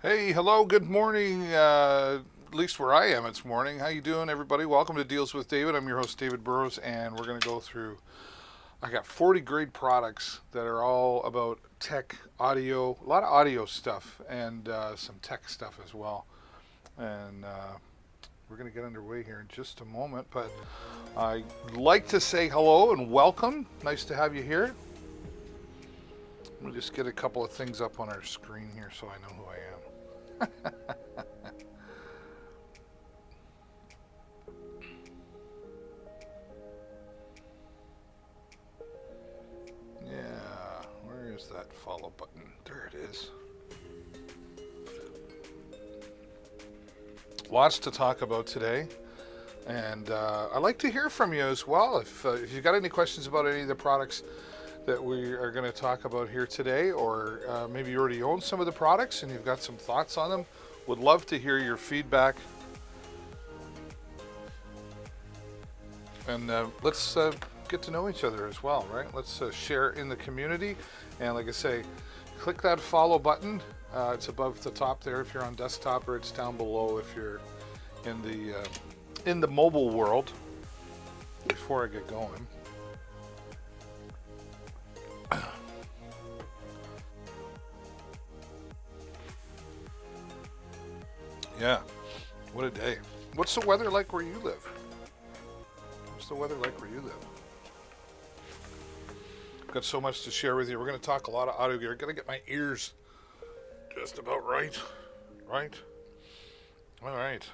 Hey, hello, good morning. At least where I am, it's morning. How you doing, everybody? Welcome to Deals with David. I'm your host, David Burrows, and we're going to go through. I got 40 great products that are all about tech, audio, a lot of audio stuff, and some tech stuff as well. And we're going to get underway here in just a moment. But I'd like to say hello and welcome. Nice to have you here. Let me just get a couple of things up on our screen here so I know who I am. Yeah, where is that follow button? There it is. Lots to talk about today, and I'd like to hear from you as well. If you've got any questions about any of the products that we are going to talk about here today, or maybe you already own some of the products and you've got some thoughts on them, would love to hear your feedback. And let's get to know each other as well, right? Let's share in the community. And like I say, click that follow button. It's above the top there if you're on desktop, or it's down below if you're in the mobile world. Before I get going, yeah, what a day. What's the weather like where you live? What's the weather like where you live? Got so much to share with you. We're going to talk a lot of audio gear. Got to get my ears just about right. Right? All right.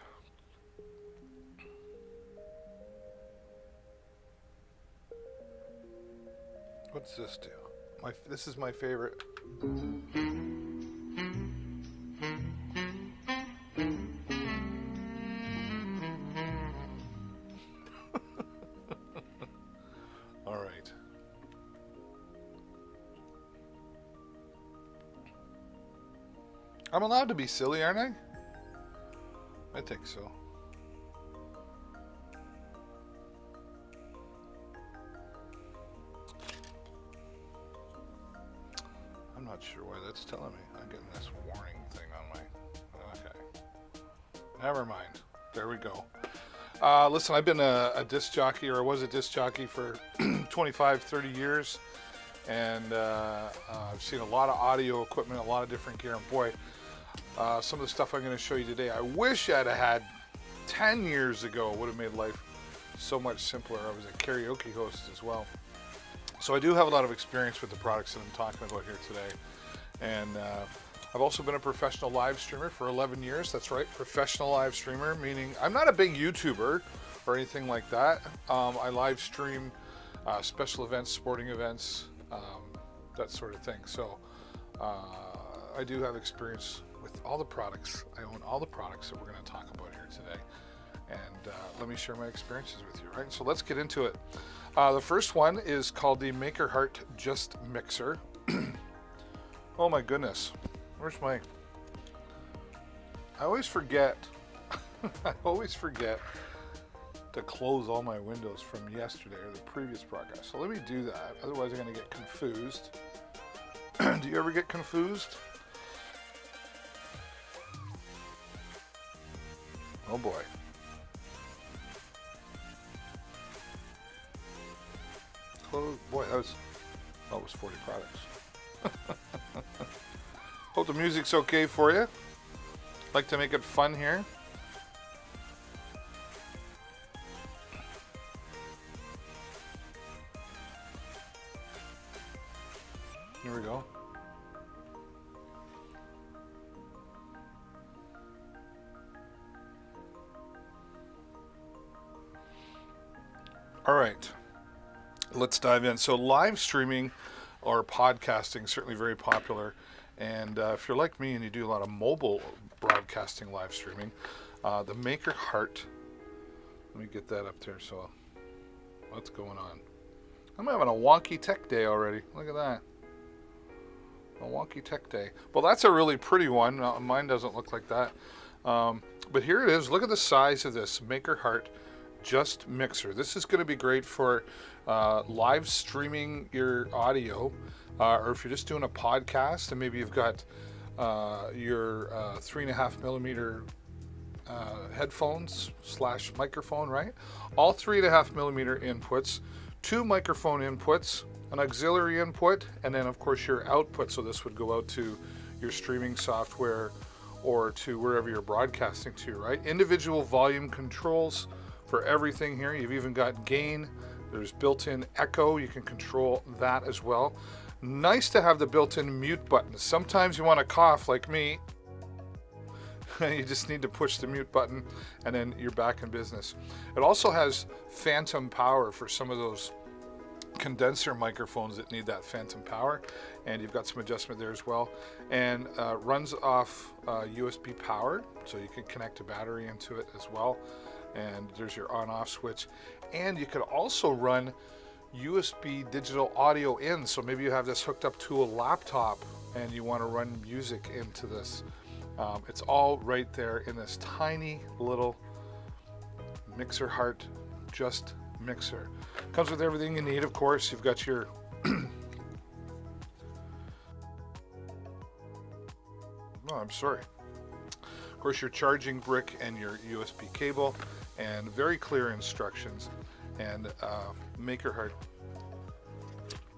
What's this do? This is my favorite. All right. I'm allowed to be silly, aren't I? I think so. I'm not sure why that's telling me. I'm getting this warning thing on my... Okay. Never mind. There we go. Listen, I've been a disc jockey, or I was a disc jockey for 25, 30 years. And I've seen a lot of audio equipment, a lot of different gear. And boy, some of the stuff I'm going to show you today, I wish I'd have had 10 years ago. Would have made life so much simpler. I was a karaoke host as well. So I do have a lot of experience with the products that I'm talking about here today. And I've also been a professional live streamer for 11 years. That's right, professional live streamer, meaning I'm not a big YouTuber or anything like that. I live stream special events, sporting events, that sort of thing. So I do have experience with all the products. I own all the products that we're going to talk about here today. And let me share my experiences with you, right? So let's get into it. The first one is called the MakerHeart Just Mixer. Oh my goodness. Where's my... I always forget. I always forget to close all my windows from yesterday or the previous broadcast. So let me do that. Otherwise I'm going to get confused. Do you ever get confused? Oh boy. Oh boy, that was 40 products. Hope the music's okay for you. Like to make it fun here. Here we go. All right, let's dive in. So live streaming or podcasting, certainly very popular. And if you're like me and you do a lot of mobile broadcasting live streaming, the MakerHeart, let me get that up there. So what's going on? I'm having a wonky tech day already. Look at that. A wonky tech day. Well, that's a really pretty one. Mine doesn't look like that. But here it is. Look at the size of this MakerHeart Just Mixer. This is going to be great for live streaming your audio, or if you're just doing a podcast and maybe you've got your 3.5 millimeter headphones / microphone, right? All 3.5 millimeter inputs, 2 microphone inputs, an auxiliary input, and then of course your output. So this would go out to your streaming software or to wherever you're broadcasting to, right? Individual volume controls for everything here. You've even got gain. There's built-in echo. You can control that as well. Nice to have the built-in mute button. Sometimes you want to cough like me. You just need to push the mute button and then you're back in business. It also has phantom power for some of those condenser microphones that need that phantom power, and you've got some adjustment there as well, and runs off USB power, so you can connect a battery into it as well, and there's your on-off switch, and you could also run USB digital audio in. So maybe you have this hooked up to a laptop and you want to run music into this. It's all right there in this tiny little mixer heart just mixer. Comes with everything you need, of course. You've got your of course, your charging brick and your USB cable, and very clear instructions. And MakerHeart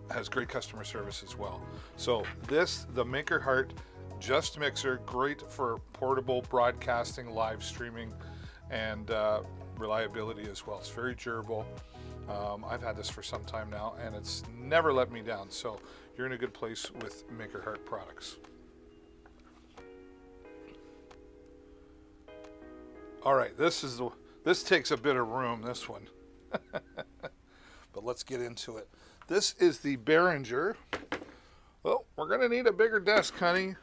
has great customer service as well. So the MakerHeart Just Mixer, great for portable broadcasting, live streaming, and reliability as well. It's very durable. I've had this for some time now, and it's never let me down. So you're in a good place with MakerHeart products. All right, this takes a bit of room, this one. But let's get into it. This is the Behringer. Well, we're gonna need a bigger desk, honey.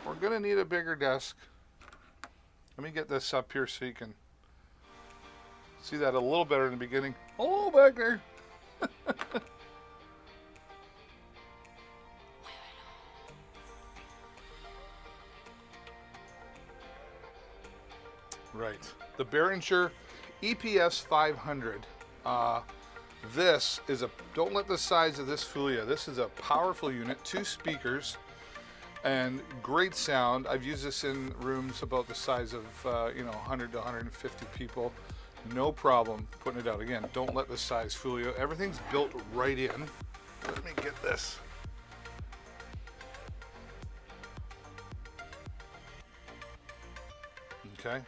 We're gonna need a bigger desk. Let me get this up here so you can see that a little better in the beginning. Oh, back there. Right, the Behringer EPS 500. This is don't let the size of this fool you. This is a powerful unit, 2 speakers, and great sound. I've used this in rooms about the size of 100 to 150 people. No problem putting it out. Again, don't let the size fool you. Everything's built right in. Let me get this. Okay.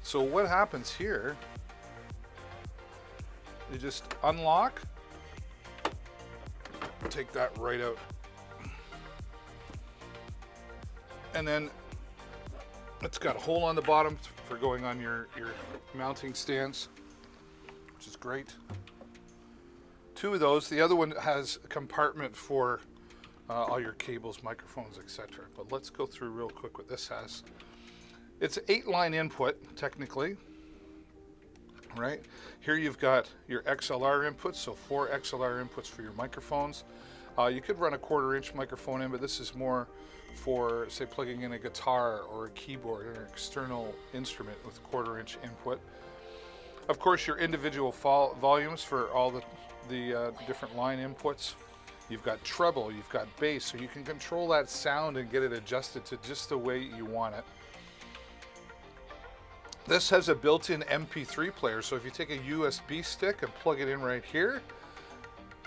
So what happens here, you just unlock, take that right out, and then it's got a hole on the bottom for going on your mounting stands, which is great. 2 of those. The other one has a compartment for all your cables, microphones, etc. But let's go through real quick what this has. It's an 8-line input, technically, right? Here you've got your XLR inputs, so 4 XLR inputs for your microphones. You could run a 1/4-inch microphone in, but this is more for, say, plugging in a guitar or a keyboard or an external instrument with 1/4-inch input. Of course, your individual volumes for all the different line inputs. You've got treble, you've got bass, so you can control that sound and get it adjusted to just the way you want it. This has a built-in MP3 player, so if you take a USB stick and plug it in right here,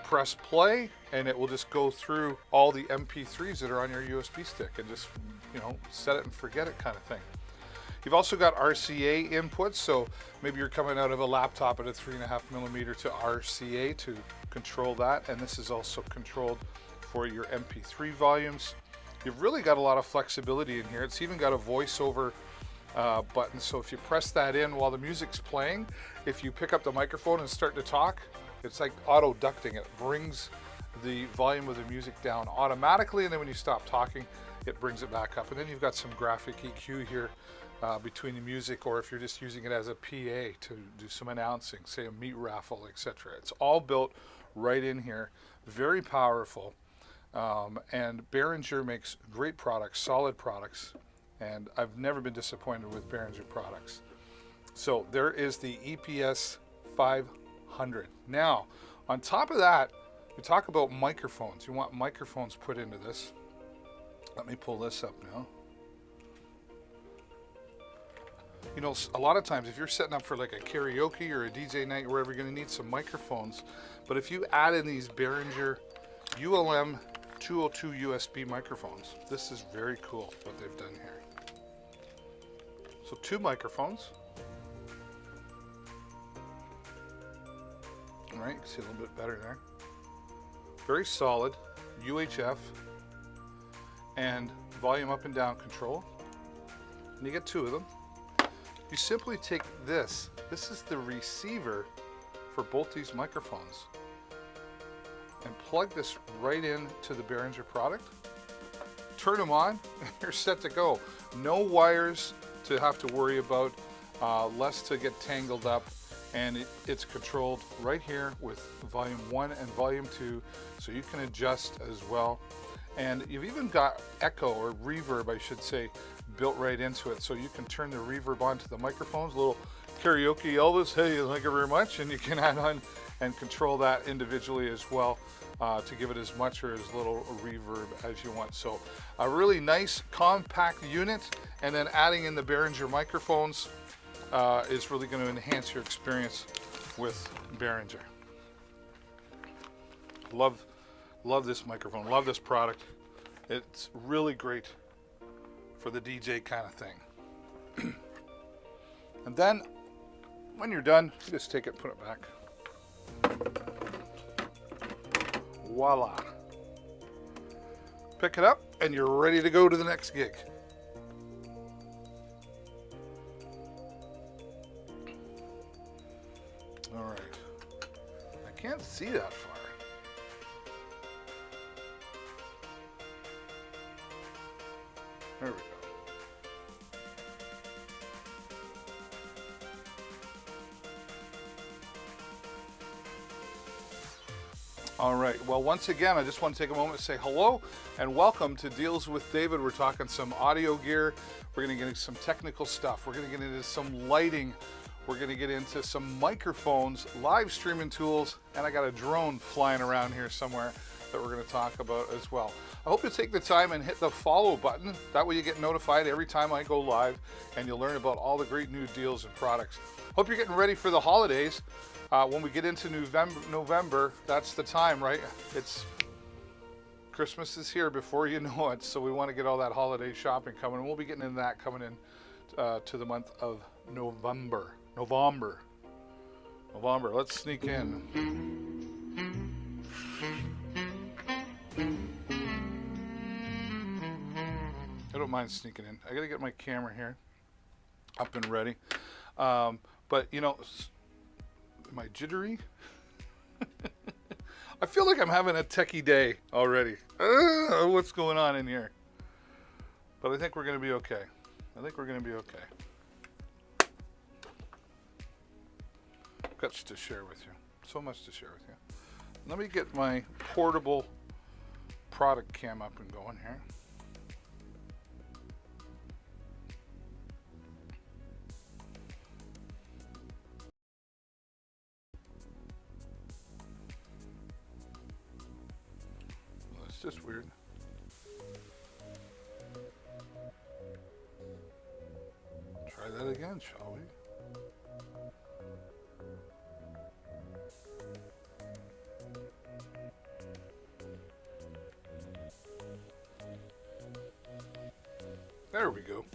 press play, and it will just go through all the MP3s that are on your USB stick and just, set it and forget it kind of thing. You've also got RCA inputs, so maybe you're coming out of a laptop at a 3.5 millimeter to RCA to control that, and this is also controlled for your MP3 volumes. You've really got a lot of flexibility in here. It's even got a voiceover button, so if you press that in while the music's playing, if you pick up the microphone and start to talk, it's like auto ducting. It brings the volume of the music down automatically, and then when you stop talking, it brings it back up. And then you've got some graphic EQ here between the music, or if you're just using it as a PA to do some announcing, say a meat raffle, etc. It's all built right in here, very powerful, and Behringer makes great products, solid products, and I've never been disappointed with Behringer products. So there is the EPS 500. Now, on top of that, we talk about microphones. You want microphones put into this. Let me pull this up now. You know, a lot of times if you're setting up for like a karaoke or a DJ night or wherever, you're going to need some microphones. But if you add in these Behringer ULM 202 USB microphones, this is very cool what they've done here. So 2 microphones. All right, you can see a little bit better there. Very solid UHF and volume up and down control. And you get 2 of them. You simply take this. This is the receiver for both these microphones. And plug this right into the Behringer product. Turn them on, and you're set to go. No wires to have to worry about, less to get tangled up. And it's controlled right here with volume 1 and volume 2, so you can adjust as well. And you've even got echo, or reverb I should say, built right into it, so you can turn the reverb onto the microphones. A little karaoke Elvis, hey, thank you very much, and you can add on and control that individually as well, to give it as much or as little reverb as you want. So a really nice compact unit, and then adding in the Behringer microphones is really going to enhance your experience with Behringer. Love this microphone, love this product. It's really great for the DJ kind of thing. And then when you're done, you just take it, put it back. Voila. Pick it up and you're ready to go to the next gig. All right. I can't see that far. There we go. All right, well, once again, I just want to take a moment to say hello and welcome to Deals with David. We're talking some audio gear. We're going to get into some technical stuff. We're going to get into some lighting. We're going to get into some microphones, live streaming tools, and I got a drone flying around here somewhere that we're going to talk about as well. I hope you take the time and hit the follow button. That way you get notified every time I go live, and you'll learn about all the great new deals and products. Hope you're getting ready for the holidays. When we get into November, that's the time, right? It's Christmas is here before you know it, so we want to get all that holiday shopping coming, and we'll be getting into that coming in to the month of November. Let's sneak in. I don't mind sneaking in. I gotta get my camera here up and ready. But you know, am I jittery? I feel like I'm having a techie day already. What's going on in here? But I think we're gonna be okay. Got to share with you. So much to share with you. Let me get my portable product cam up and going here. Well, it's just weird. Try that again, shall we? There we go.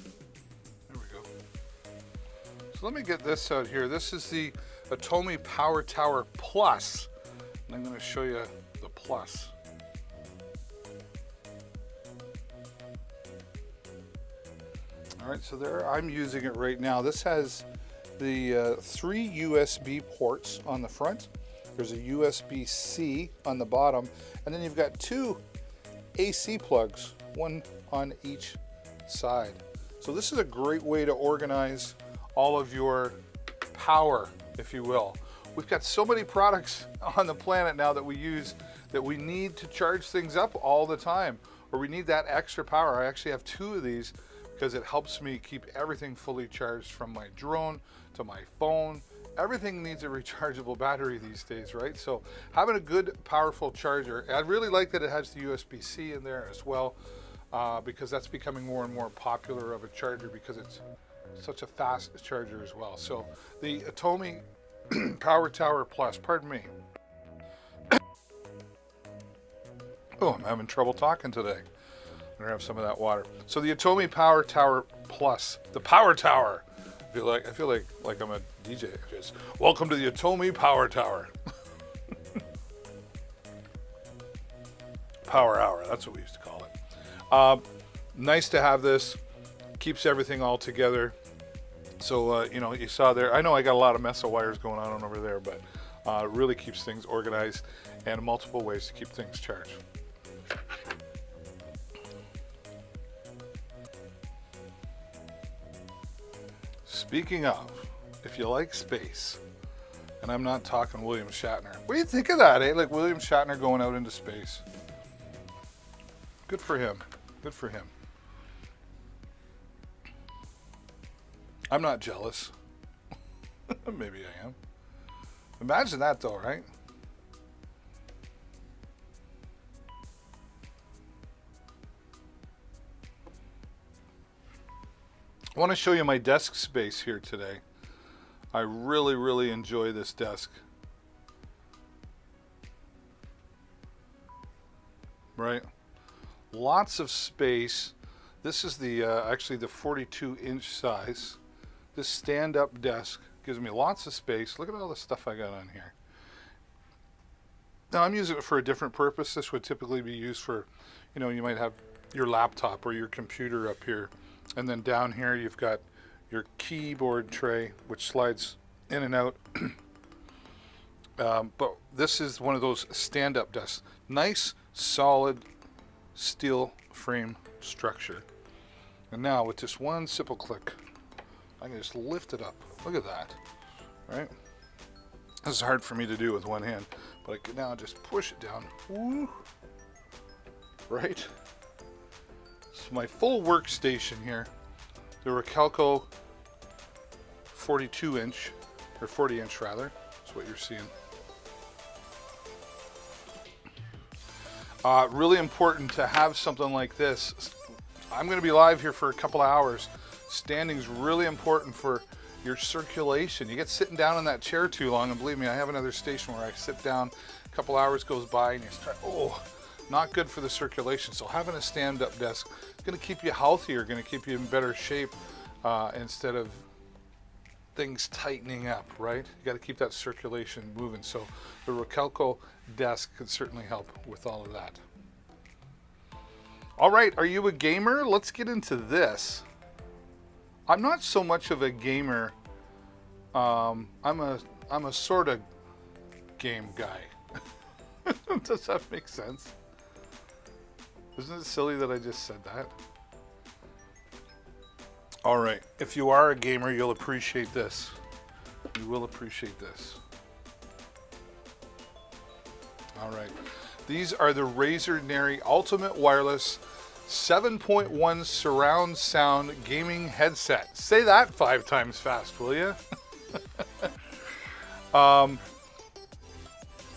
So let me get this out here. This is the CoMe Power Tower Plus. And I'm going to show you the Plus. All right, so there I'm using it right now. This has the 3 USB ports on the front. There's a USB-C on the bottom, and then you've got 2 AC plugs, one on each side. So this is a great way to organize all of your power, if you will. We've got so many products on the planet now that we use that we need to charge things up all the time, or we need that extra power. I actually have 2 of these because it helps me keep everything fully charged, from my drone to my phone. Everything needs a rechargeable battery these days, right? So having a good, powerful charger. I really like that it has the USB-C in there as well. because that's becoming more and more popular of a charger because it's such a fast charger as well. So the CoMe Power Tower Plus, pardon me. Oh, I'm having trouble talking today. I'm gonna have some of that water. So the CoMe Power Tower Plus, the Power Tower. I feel like I'm a DJ. Just welcome to the CoMe Power Tower. Power Hour. That's what we used to call it. Nice to have this. Keeps everything all together. So you know, you saw there. I know I got a lot of mess of wires going on over there, but really keeps things organized and multiple ways to keep things charged. Speaking of, if you like space, and I'm not talking William Shatner. What do you think of that, eh? Like William Shatner going out into space. Good for him. Good for him. I'm not jealous. Maybe I am. Imagine that though, right? I want to show you my desk space here today. I really enjoy this desk. Right? Lots of space. This is the actually the 42-inch size. This stand-up desk gives me lots of space. Look at all the stuff I got on here. Now I'm using it for a different purpose. This would typically be used for, you know, you might have your laptop or your computer up here. And then down here you've got your keyboard tray, which slides in and out. But this is one of those stand-up desks. Nice, solid steel frame structure. And now with just one simple click, I can just lift it up. Look at that, right? This is hard for me to do with one hand, but I can now just push it down. Woo. Right? So my full workstation here, the Rocalco 42-inch, or 40-inch rather, that's what you're seeing. Really important to have something like this. I'm going to be live here for a couple of hours. Standing's really important for your circulation. You get sitting down in that chair too long, and believe me, I have another station where I sit down, a couple hours goes by, and you start, oh, not good for the circulation. So having a stand-up desk is going to keep you healthier, going to keep you in better shape instead of things tightening up, right? You got to keep that circulation moving. So the Rocalco desk can certainly help with all of that. All right, are you a gamer? Let's get into this. I'm not so much of a gamer. I'm a sort of game guy. Does that make sense? Isn't it silly that I just said that? All right, if you are a gamer, you'll appreciate this. You will appreciate this. All right, these are the Razer Neri Ultimate Wireless 7.1 surround sound gaming headset. Say that 5 times fast, will you?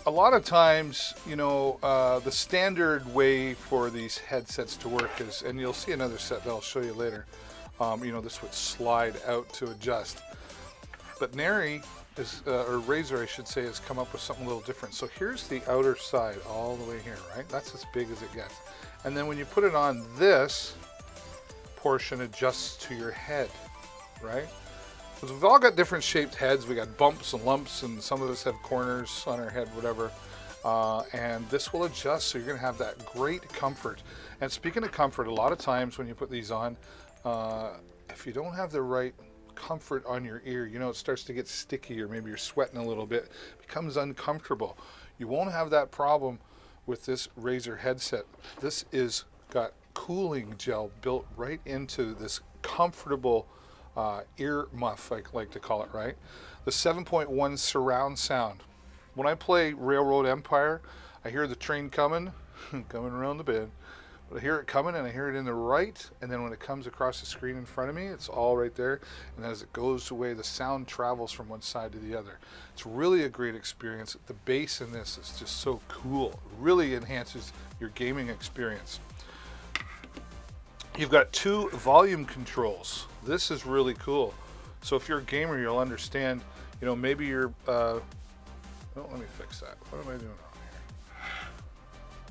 A lot of times, you know, the standard way for these headsets to work is, and you'll see another set that I'll show you later, you know, this would slide out to adjust. But Neri, is, or Razer I should say, has come up with something a little different. So here's the outer side all the way here, right? That's as big as it gets. And then when you put it on, this portion adjusts to your head, right? Because we've all got different shaped heads. We got bumps and lumps, and some of us have corners on our head, whatever. And this will adjust, so you're going to have that great comfort. And speaking of comfort, a lot of times when you put these on, if you don't have the right comfort on your ear, you know, it starts to get sticky, or maybe you're sweating a little bit, it becomes uncomfortable. You won't have that problem with this Razer headset. This is got cooling gel built right into this comfortable ear muff, I like to call it, right? The 7.1 surround sound. When I play Railroad Empire, I hear the train coming, coming around the bend. But I hear it coming, and I hear it in the right, and then when it comes across the screen in front of me, it's all right there. And as it goes away, the sound travels from one side to the other. It's really a great experience. The bass in this is just so cool. It really enhances your gaming experience. You've got 2 volume controls. This is really cool. So if you're a gamer, you'll understand, you know, maybe you're, oh, let me fix that. What am I doing wrong here?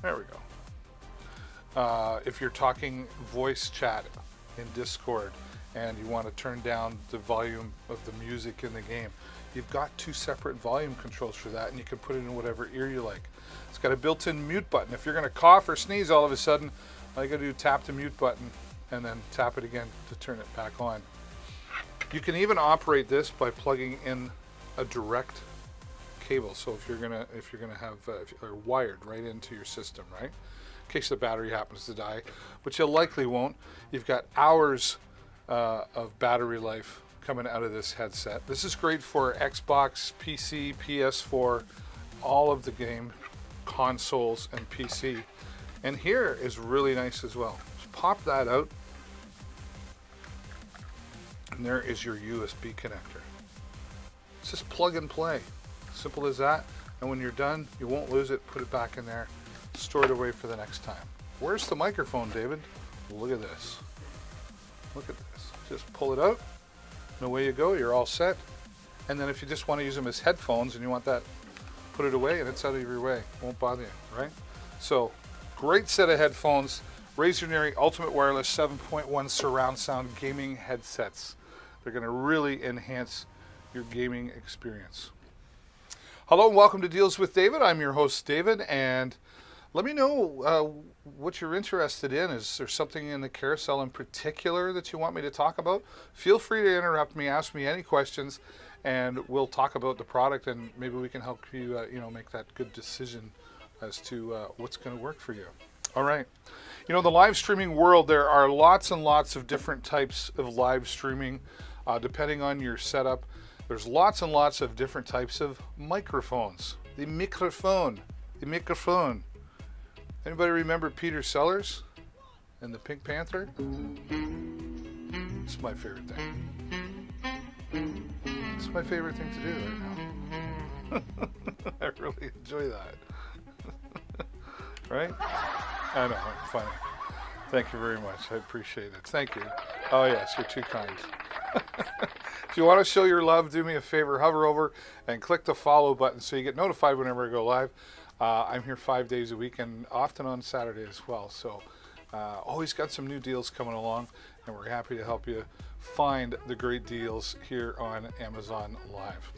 There we go. If you're talking voice chat in Discord and you want to turn down the volume of the music in the game, you've got 2 separate volume controls for that, and you can put it in whatever ear you like. It's got a built-in mute button. If you're going to cough or sneeze all of a sudden, all you got to do is tap the mute button and then tap it again to turn it back on. You can even operate this by plugging in a direct cable. So if you're gonna have if you're wired right into your system, right, in case the battery happens to die, which you likely won't. You've got hours of battery life coming out of this headset. This is great for Xbox, PC, PS4, all of the game consoles and PC. And here is really nice as well. Just pop that out, and there is your USB connector. It's just plug and play. Simple as that. And when you're done, you won't lose it. Put it back in there, store it away for the next time. Where's the microphone, David? Well, look at this. Look at this. Just pull it out, and away you go. You're all set. And then if you just want to use them as headphones and you want that, put it away, and it's out of your way. Won't bother you, right? So, great set of headphones. Razer Neri Ultimate Wireless 7.1 surround sound gaming headsets. They're going to really enhance your gaming experience. Hello and welcome to Deals with David. I'm your host, David, and let me know what you're interested in. Is there something in the carousel in particular that you want me to talk about? Feel free to interrupt me, ask me any questions, and we'll talk about the product, and maybe we can help you, make that good decision as to what's going to work for you. All right. You know, the live streaming world, there are lots and lots of different types of live streaming, depending on your setup. There's lots and lots of different types of microphones. The microphone. Anybody remember Peter Sellers and the Pink Panther? It's my favorite thing. It's my favorite thing to do right now. I really enjoy that. Right? I know, funny. Thank you very much. I appreciate it. Thank you. Oh yes, you're too kind. If you want to show your love, do me a favor, hover over and click the follow button so you get notified whenever I go live. I'm here 5 days a week and often on Saturday as well. So always got some new deals coming along, and we're happy to help you find the great deals here on Amazon Live.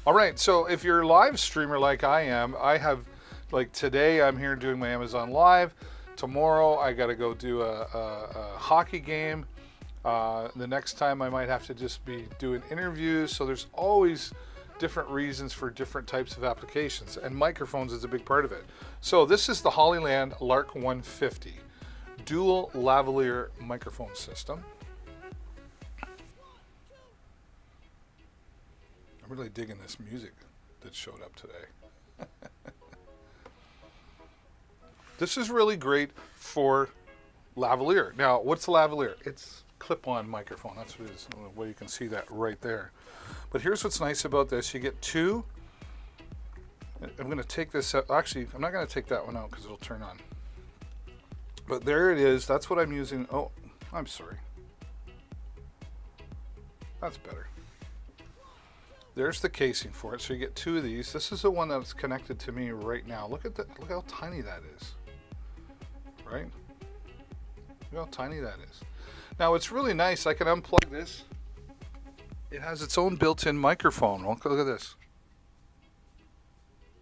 All right, so if you're a live streamer like I am, I have, like today I'm here doing my Amazon Live. Tomorrow I got to go do a hockey game. The next time I might have to just be doing interviews. So there's always different reasons for different types of applications, and microphones is a big part of it. So this is the Hollyland Lark 150 dual lavalier microphone system. I'm really digging this music that showed up today. This is really great for lavalier. Now, what's the lavalier? It's clip-on microphone. That's what it is. Well, you can see that right there. But here's what's nice about this. You get 2. I'm going to take this out. Actually, I'm not going to take that one out because it'll turn on. But there it is. That's what I'm using. Oh, I'm sorry. That's better. There's the casing for it. So you get 2 of these. This is the one that's connected to me right now. Look at that. Look how tiny that is. Right? Look how tiny that is. Now it's really nice. I can unplug this. It has its own built-in microphone. Look at this.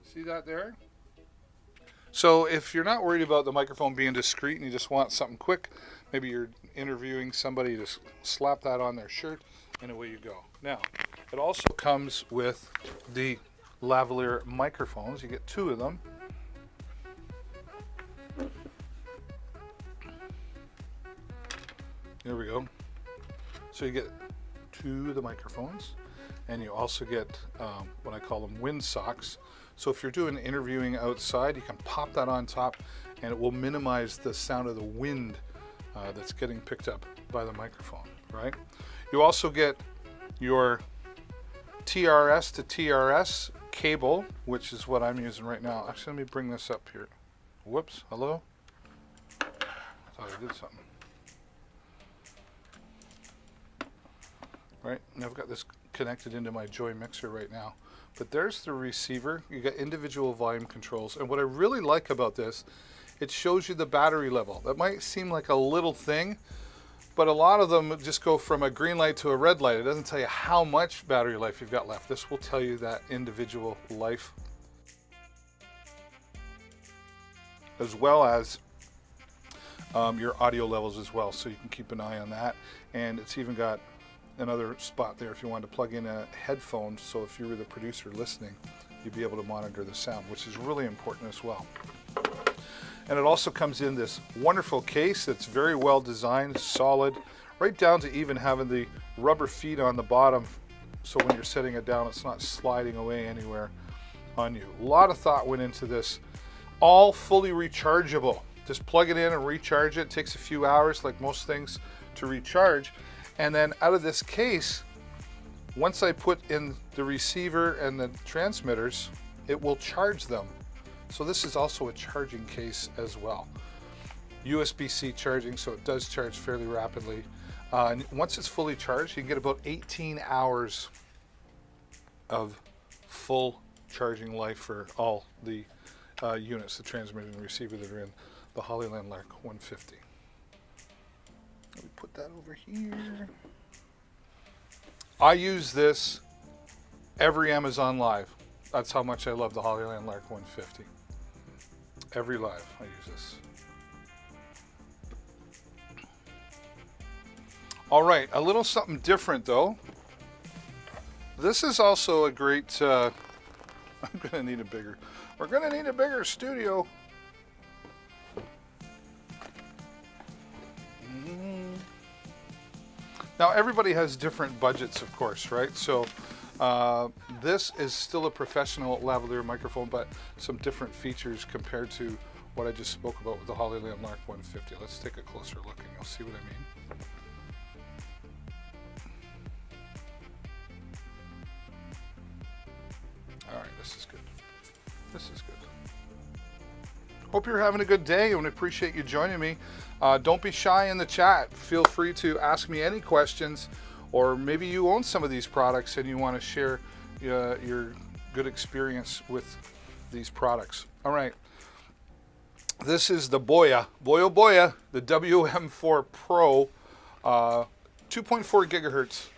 See that there? So if you're not worried about the microphone being discreet and you just want something quick, maybe you're interviewing somebody, just slap that on their shirt and away you go. Now, it also comes with the lavalier microphones. You get 2 of them. There we go. So you get 2 of the microphones, and you also get what I call them wind socks. So if you're doing interviewing outside, you can pop that on top, and it will minimize the sound of the wind that's getting picked up by the microphone, right? You also get your TRS to TRS cable, which is what I'm using right now. Actually, let me bring this up here. Whoops, hello? I thought I did something. right? And I've got this connected into my Joy mixer right now. But there's the receiver. You got individual volume controls. And what I really like about this, it shows you the battery level. That might seem like a little thing, but a lot of them just go from a green light to a red light. It doesn't tell you how much battery life you've got left. This will tell you that individual life, as well as your audio levels as well, so you can keep an eye on that. And it's even got another spot there if you want to plug in a headphone, so if you were the producer listening, you'd be able to monitor the sound, which is really important as well. And it also comes in this wonderful case that's very well designed, solid, right down to even having the rubber feet on the bottom, so when you're setting it down, it's not sliding away anywhere on you. A lot of thought went into this. All fully rechargeable. Just plug it in and recharge it. It takes a few hours, like most things, to recharge. And then out of this case, once I put in the receiver and the transmitters, it will charge them. So this is also a charging case as well. USB-C charging, so it does charge fairly rapidly. And once it's fully charged, you can get about 18 hours of full charging life for all the units, the transmitter and receiver that are in the Hollyland Lark 150. Let me put that over here. I use this every Amazon Live. That's how much I love the Hollyland Lark 150. Every live I use this. All right, a little something different though. This is also a great, we're gonna need a bigger studio. Now everybody has different budgets, of course, right? So this is still a professional lavalier microphone, but some different features compared to what I just spoke about with the Hollyland Lark 150. Let's take a closer look and you'll see what I mean. All right, this is good. This is good. Hope you're having a good day and appreciate you joining me. Don't be shy in the chat. Feel free to ask me any questions, or maybe you own some of these products and you want to share your good experience with these products. All right. This is the Boya, the WM4 Pro 2.4 gigahertz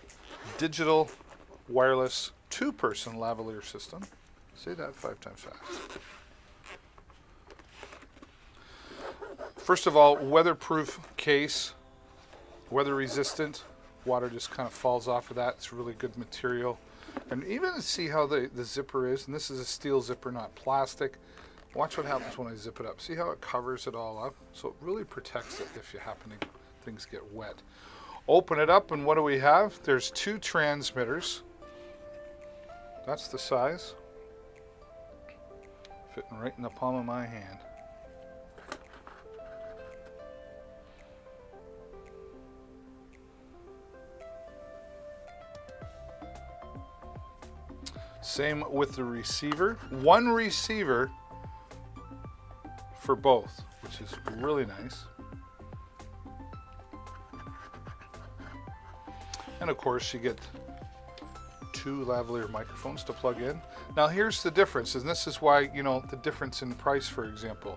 digital wireless two-person lavalier system. Say that 5 times fast. First of all, weatherproof case, weather resistant. Water just kind of falls off of that. It's really good material. And even see how the zipper is, and this is a steel zipper, not plastic. Watch what happens when I zip it up. See how it covers it all up? So it really protects it if you happen to, things get wet. Open it up, and what do we have? There's 2 transmitters. That's the size. Fitting right in the palm of my hand. Same with the receiver. 1 receiver for both, which is really nice. And of course you get 2 lavalier microphones to plug in. Now here's the difference, and this is why, you know, the difference in price, for example.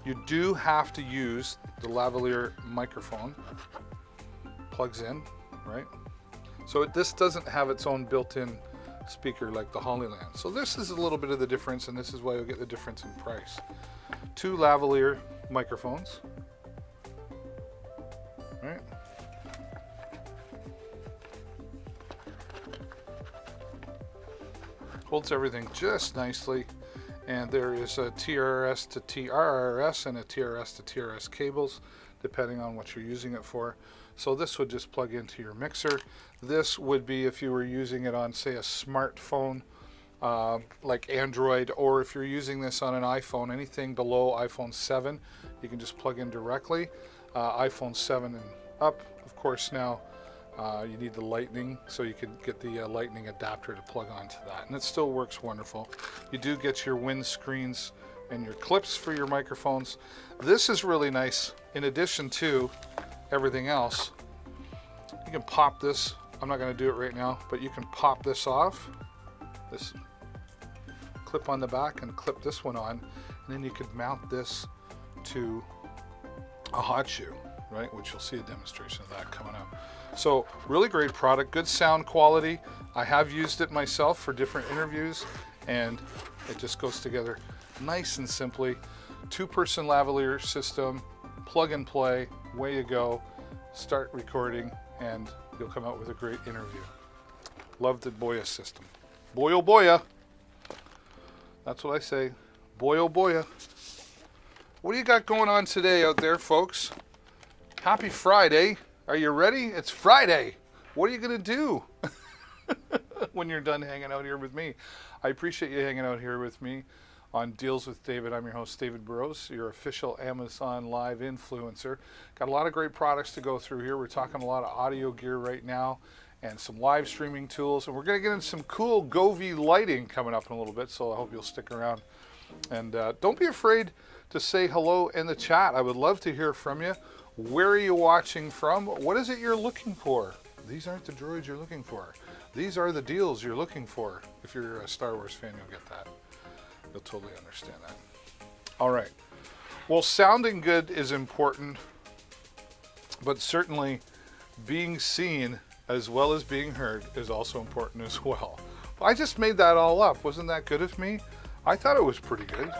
You do have to use the lavalier microphone. Plugs in, right? So this doesn't have its own built-in speaker like the Hollyland. So this is a little bit of the difference, and this is why you'll get the difference in price. 2 lavalier microphones, right? Holds everything just nicely, and there is a TRS to TRRS and a TRS to TRS cables, depending on what you're using it for. So this would just plug into your mixer. This would be if you were using it on, say, a smartphone like Android, or if you're using this on an iPhone, anything below iPhone 7, you can just plug in directly. iPhone 7 and up, of course, now you need the lightning, so you can get the lightning adapter to plug onto that, and it still works wonderful. You do get your windscreens and your clips for your microphones. This is really nice. In addition to everything else, you can pop this I'm not going to do it right now, but you can pop this off, this clip on the back, and clip this one on, and then you could mount this to a hot shoe, right? Which you'll see a demonstration of that coming up. So really great product, good sound quality. I have used it myself for different interviews, and it just goes together nice and simply. 2-person lavalier system, plug and play, way you go. Start recording and you'll come out with a great interview. Love the Boya system. Boy oh boya. That's what I say. Boy oh boya. What do you got going on today out there, folks? Happy Friday. Are you ready? It's Friday. What are you going to do when you're done hanging out here with me? I appreciate you hanging out here with me on Deals with David. I'm your host, David Burrows, your official Amazon Live influencer. Got a lot of great products to go through here. We're talking a lot of audio gear right now and some live streaming tools. And we're going to get into some cool Govee lighting coming up in a little bit, so I hope you'll stick around. And don't be afraid to say hello in the chat. I would love to hear from you. Where are you watching from? What is it you're looking for? These aren't the droids you're looking for. These are the deals you're looking for. If you're a Star Wars fan, you'll get that. You'll totally understand that. All right. Well, sounding good is important, but certainly being seen as well as being heard is also important as well. I just made that all up. Wasn't that good of me? I thought it was pretty good.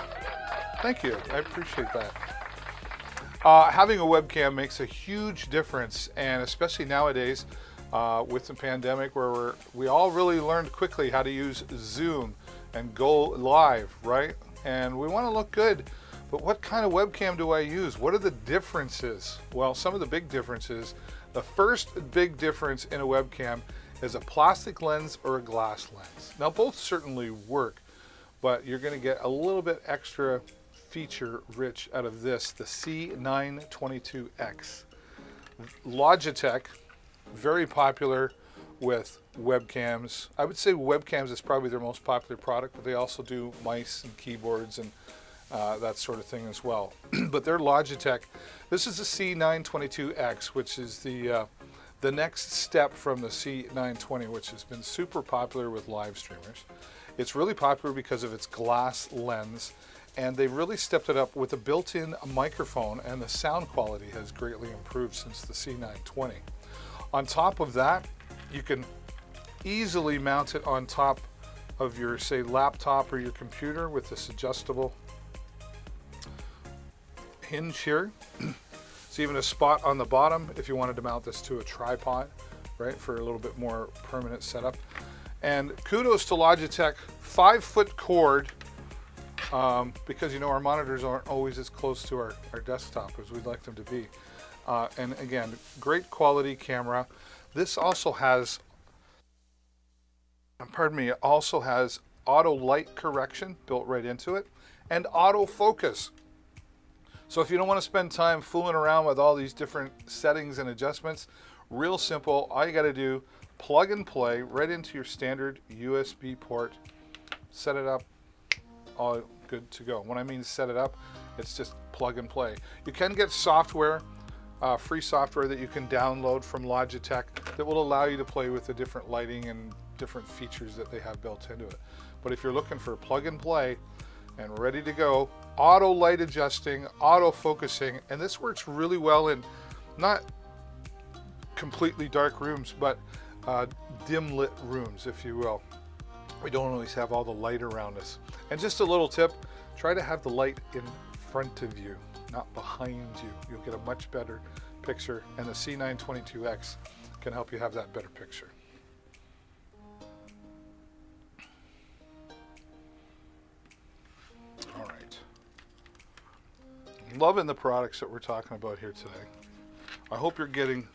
Thank you. I appreciate that. Having a webcam makes a huge difference, and especially nowadays with the pandemic, where we all really learned quickly how to use Zoom and go live, right? And we want to look good, but what kind of webcam do I use? What are the differences? Well, some of the big differences. The first big difference in a webcam is a plastic lens or a glass lens. Now, both certainly work, but you're going to get a little bit extra feature rich out of this, the C922X. Logitech, very popular with webcams. I would say webcams is probably their most popular product, but they also do mice and keyboards and that sort of thing as well. But their Logitech, this is the C922X, which is the next step from the C920, which has been super popular with live streamers. It's really popular because of its glass lens, and they've really stepped it up with a built-in microphone, and the sound quality has greatly improved since the C920. On top of that, you can easily mount it on top of your, say, laptop or your computer with this adjustable hinge here. It's even a spot on the bottom if you wanted to mount this to a tripod, right, for a little bit more permanent setup. And kudos to Logitech, 5-foot cord, because you know our monitors aren't always as close to our desktop as we'd like them to be. And again, great quality camera. This also has, also has auto light correction built right into it, and auto focus. So if you don't want to spend time fooling around with all these different settings and adjustments, real simple, all you got to do, plug and play right into your standard USB port, set it up, all good to go. When I mean set it up, it's just plug and play. You can get software, free software that you can download from Logitech that will allow you to play with the different lighting and different features that they have built into it. But if you're looking for plug and play and ready to go, auto light adjusting, auto focusing, and this works really well in not completely dark rooms, but dim lit rooms, if you will. We don't always have all the light around us. And just a little tip, try to have the light in front of you, not behind you. You'll get a much better picture, and the C922X can help you have that better picture. All right. Loving the products that we're talking about here today. I hope you're getting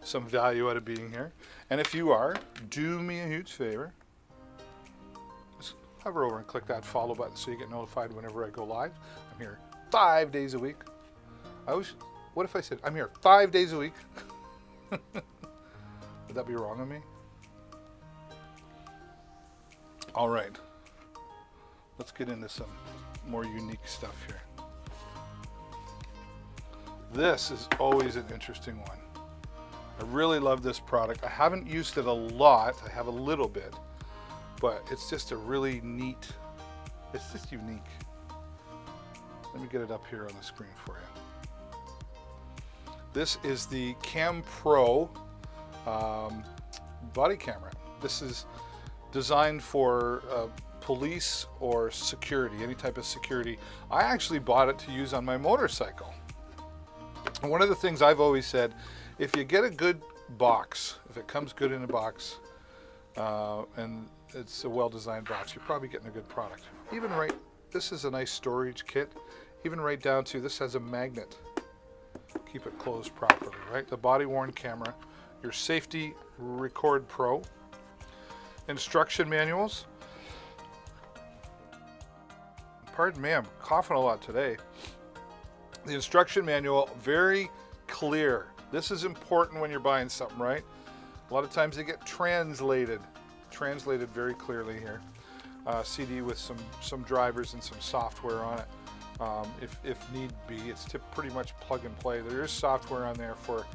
some value out of being here. And if you are, do me a huge favor. Just hover over and click that follow button so you get notified whenever I go live. I'm here 5 days a week. What if I said I'm here 5 days a week? Would that be wrong of me? All right. Let's get into some more unique stuff here. This is always an interesting one. I really love this product. I haven't used it a lot. I have a little bit, but it's just a really neat, it's just unique. Let me get it up here on the screen for you. This is the Cam Pro body camera. This is designed for police or security, any type of security. I actually bought it to use on my motorcycle. And one of the things I've always said, if you get a good box, if it comes good in a box, and it's a well-designed box, you're probably getting a good product. Even right, this is a nice storage kit. Even right down to, this has a magnet. Keep it closed properly, right? The body-worn camera, your Safety Record Pro, instruction manuals. Pardon me, I'm coughing a lot today. The instruction manual, very clear. This is important when you're buying something, right? A lot of times they get translated very clearly here. CD with some drivers and some software on it. If need be, it's pretty much plug and play. There is software on there for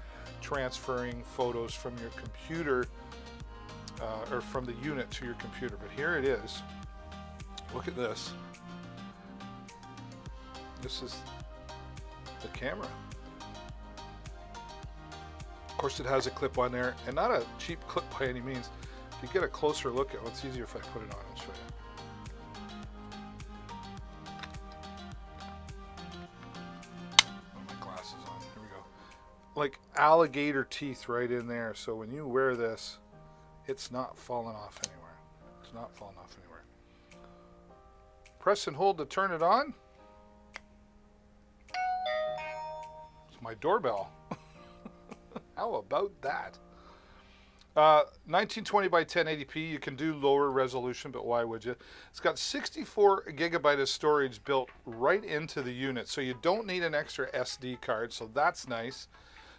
transferring photos from your computer or from the unit to your computer. But here it is. Look at this. This is the camera. Of course, it has a clip on there, and not a cheap clip by any means. If you get a closer look at what's easier if I put it on and show you. Like alligator teeth right in there, so when you wear this, it's not falling off anywhere. It's not falling off anywhere. Press and hold to turn it on. It's my doorbell. How about that? 1920 by 1080p. You can do lower resolution, but why would you? It's got 64 gigabyte of storage built right into the unit, so you don't need an extra SD card, so that's nice.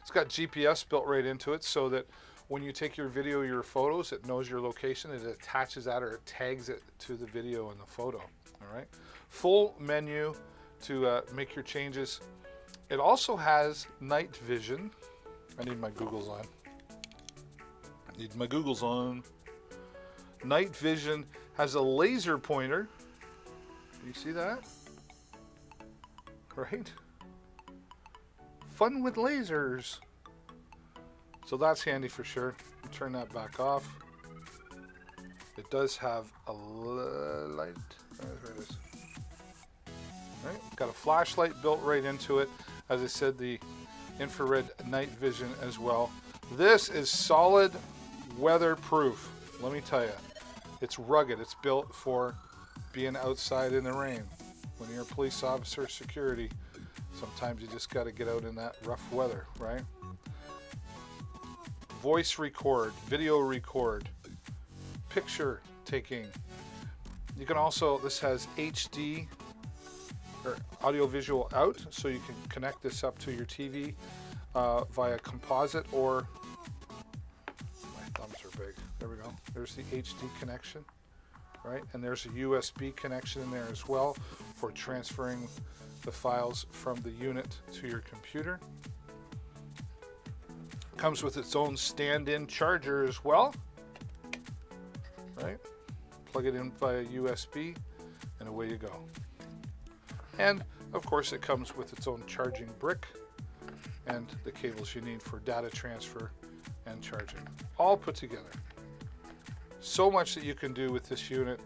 It's got GPS built right into it, so that when you take your video, your photos, it knows your location. It attaches that, or it tags it to the video and the photo. All right. Full menu to make your changes. It also has night vision. I need my Googles on. Need my Googles on. Night vision has a laser pointer. Do you see that? Right? Fun with lasers. So that's handy for sure. Turn that back off. It does have a light. There it is. Right. Got a flashlight built right into it. As I said, the infrared night vision as well. This is solid weatherproof. Let me tell you, it's rugged. It's built for being outside in the rain. When you're a police officer, security, sometimes you just got to get out in that rough weather, right? Voice record, video record, picture taking. You can also, this has HD or audio visual out, so you can connect this up to your TV via composite, or my thumbs are big. There we go. There's the HD connection, right? And there's a USB connection in there as well for transferring the files from the unit to your computer. Comes with its own stand-in charger as well, right? Plug it in via USB and away you go. And of course it comes with its own charging brick and the cables you need for data transfer and charging, all put together. So much that you can do with this unit.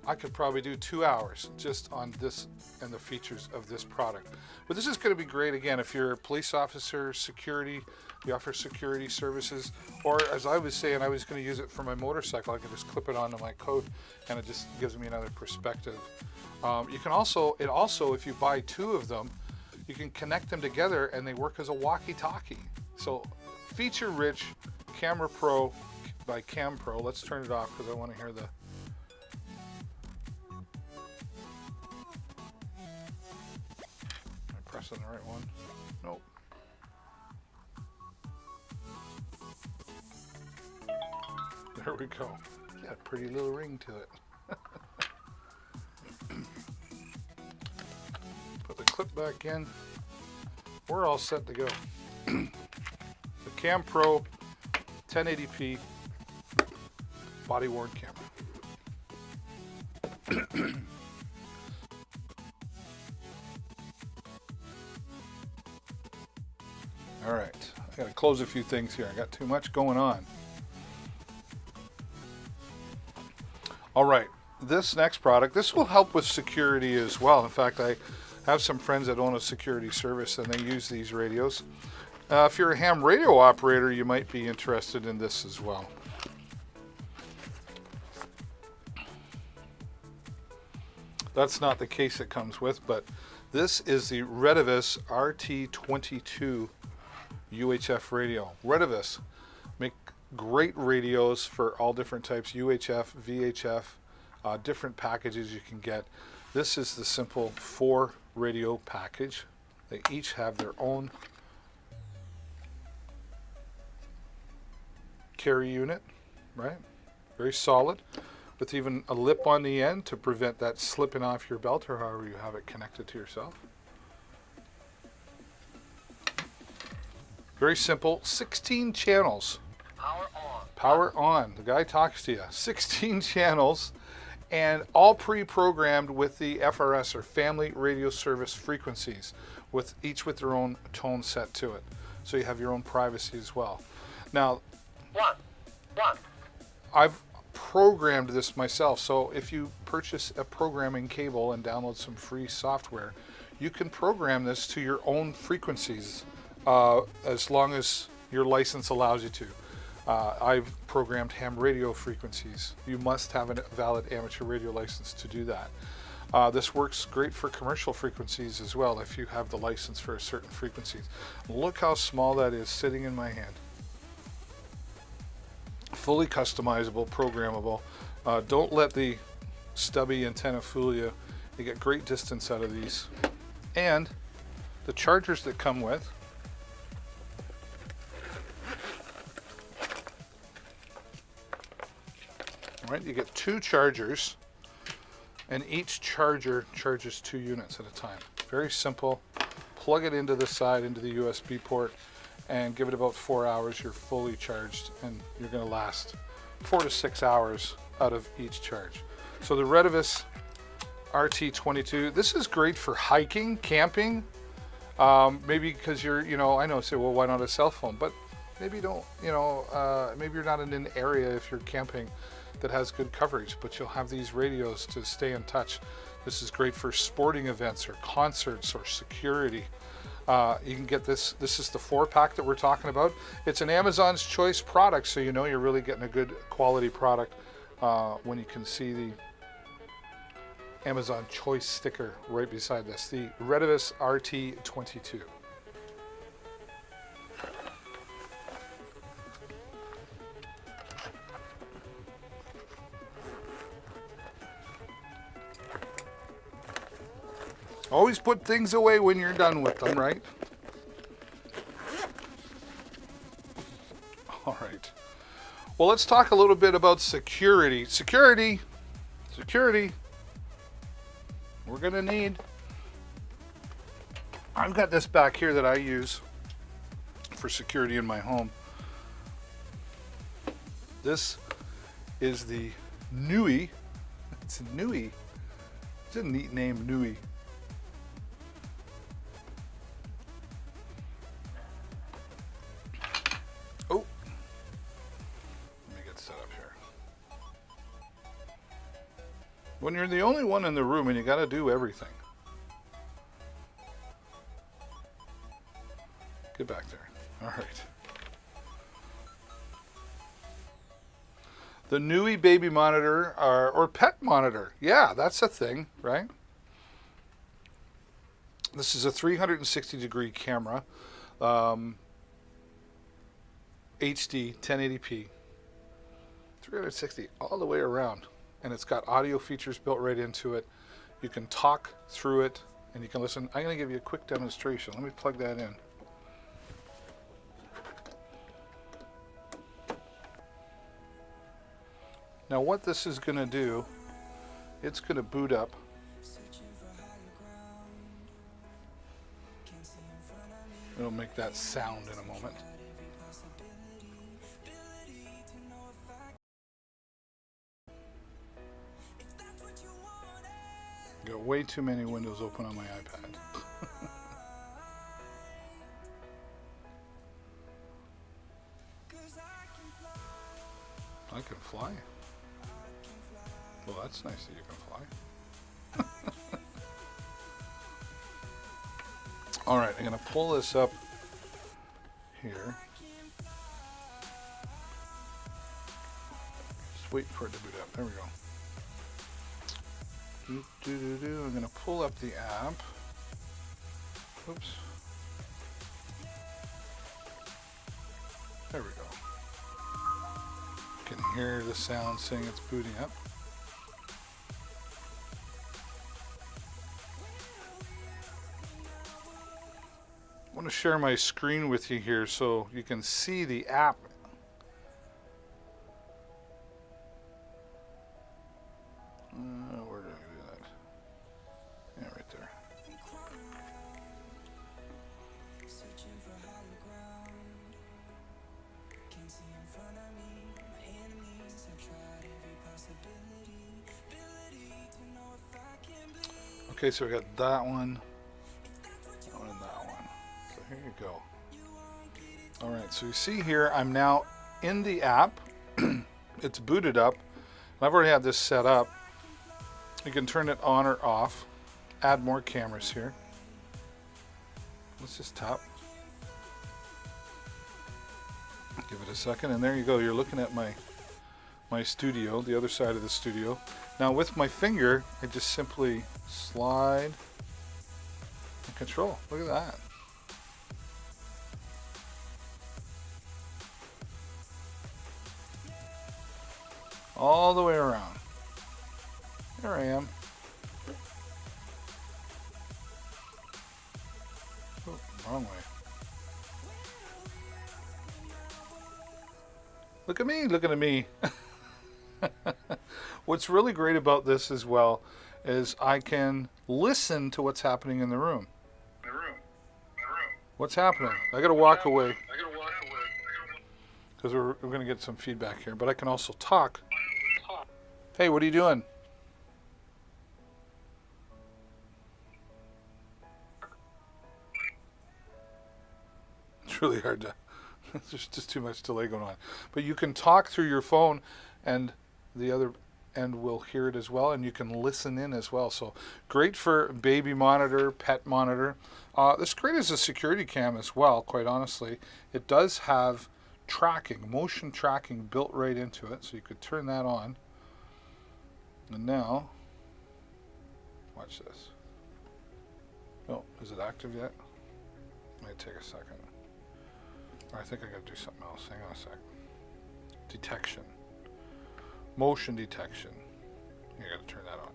I could probably do 2 hours just on this and the features of this product. But this is going to be great, again, if you're a police officer, security, you offer security services, or as I was saying, I was going to use it for my motorcycle. I could just clip it onto my coat and it just gives me another perspective. You can also, if you buy 2 of them, you can connect them together and they work as a walkie-talkie. So feature-rich Camera Pro by Cam Pro. Let's turn it off because I want to hear the... Am I pressing the right one? Nope. There we go. Got a pretty little ring to it. Put the clip back in. We're all set to go. The Cam Pro 1080p body worn camera. All right, I gotta close a few things here. I got too much going on. All right, this next product, this will help with security as well. In fact, I have some friends that own a security service and they use these radios. If you're a ham radio operator, you might be interested in this as well. That's not the case it comes with, but this is the Retevis RT22 UHF radio. Retevis make great radios for all different types, UHF, VHF, different packages you can get. This is the simple 4 radio package. They each have their own carry unit, right? Very solid, with even a lip on the end to prevent that slipping off your belt or however you have it connected to yourself. Very simple, 16 channels. Power on. Power on. The guy talks to you. 16 channels, and all pre-programmed with the FRS, or Family Radio Service frequencies, with each with their own tone set to it. So you have your own privacy as well. Now, I've programmed this myself, so if you purchase a programming cable and download some free software, you can program this to your own frequencies as long as your license allows you to. I've programmed ham radio frequencies. You must have a valid amateur radio license to do that. This works great for commercial frequencies as well if you have the license for a certain frequencies. Look how small that is sitting in my hand. Fully customizable, programmable. Don't let the stubby antenna fool you. You get great distance out of these. And the chargers that come with, right, you get 2 chargers, and each charger charges 2 units at a time. Very simple. Plug it into the side, into the USB port, and give it about 4 hours. You're fully charged, and you're going to last 4 to 6 hours out of each charge. So the Retevis RT22, this is great for hiking, camping, maybe because you're, I know, say, well, why not a cell phone? But maybe you don't, maybe you're not in an area if you're camping that has good coverage, but you'll have these radios to stay in touch. This is great for sporting events or concerts or security. You can get this. This is the 4-pack that we're talking about. It's an Amazon's Choice product, so you know you're really getting a good quality product when you can see the Amazon Choice sticker right beside this. The Retevis RT22. Always put things away when you're done with them, right? All right. Well, let's talk a little bit about security. Security. We're going to need... I've got this back here that I use for security in my home. This is the Nui. It's a Nui. It's a neat name, Nui. When you're the only one in the room and you got to do everything. Get back there. All right. The Nui baby monitor or pet monitor. Yeah, that's a thing, right? This is a 360-degree camera. HD 1080p. 360 all the way around. And it's got audio features built right into it. You can talk through it and you can listen. I'm going to give you a quick demonstration. Let me plug that in. Now what this is going to do, it's going to boot up. It'll make that sound in a moment. got way too many windows open on my iPad. I can fly. Well, that's nice that you can fly. All right, I'm going to pull this up here. Just wait for it to boot up. There we go. I'm going to pull up the app. Oops. There we go. You can hear the sound saying it's booting up. I want to share my screen with you here so you can see the app. Where did I do that? Yeah, right there. Okay, so we got that one. Here you go. All right, so you see here, I'm now in the app. It's booted up. I've already had this set up. You can turn it on or off. Add more cameras here. Let's just tap. Give it a second, and there you go. You're looking at my studio, the other side of the studio. Now with my finger, I just simply slide and control. Look at that. All the way around. There I am. Oh, wrong way. Look at me, looking at me. What's really great about this as well is I can listen to what's happening in the room. What's happening? I gotta walk away. Because we're going to get some feedback here, but I can also talk. Hey, what are you doing? It's really hard to, there's just too much delay going on. But you can talk through your phone and the other end will hear it as well, and you can listen in as well. So great for baby monitor, pet monitor. This is great as a security cam as well, quite honestly. It does have tracking, motion tracking built right into it, so you could turn that on. And now, watch this. Oh, is it active yet? Might take a second. I think I gotta do something else. Hang on a sec. Detection. Motion detection. You gotta turn that on.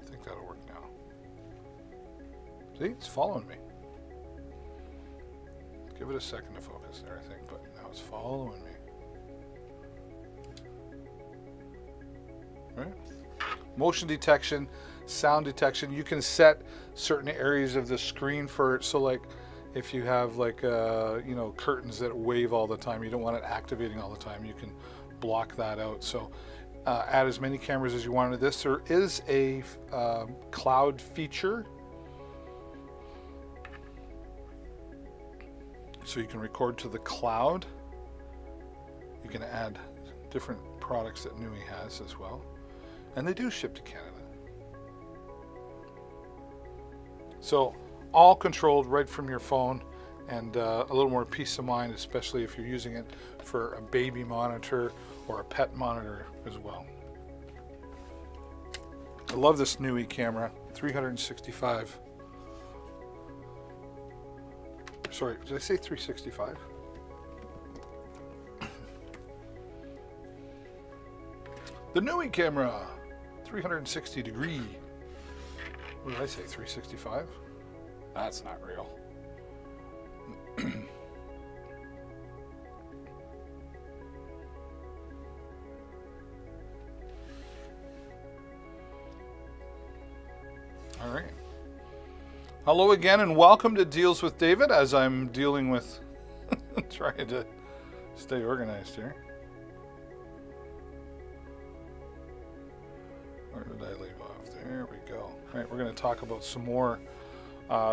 I think that'll work now. See, it's following me. Give it a second to focus there, I think, but now it's following me. Right? Motion detection, sound detection. You can set certain areas of the screen for, so like if you have like you know, curtains that wave all the time, you don't want it activating all the time, you can block that out. So add as many cameras as you want to this. There is a cloud feature, so you can record to the cloud. You can add different products that yOuR has as well, and they do ship to Canada. So all controlled right from your phone, and a little more peace of mind, especially if you're using it for a baby monitor or a pet monitor as well. I love this yOuR camera, 365. Sorry, did I say 365? The yOuR camera, 360 degree. What did I say, 365? That's not real. All right. Hello again and welcome to Deals with David, as I'm dealing with trying to stay organized here. Right, we're going to talk about some more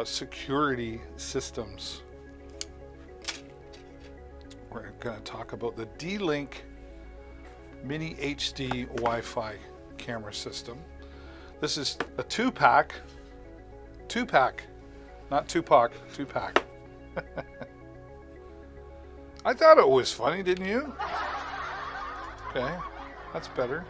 security systems. We're going to talk about the D-Link Mini HD Wi-Fi camera system. This is a two-pack, not Tupac, two-pack. I thought it was funny, didn't you? Okay, that's better.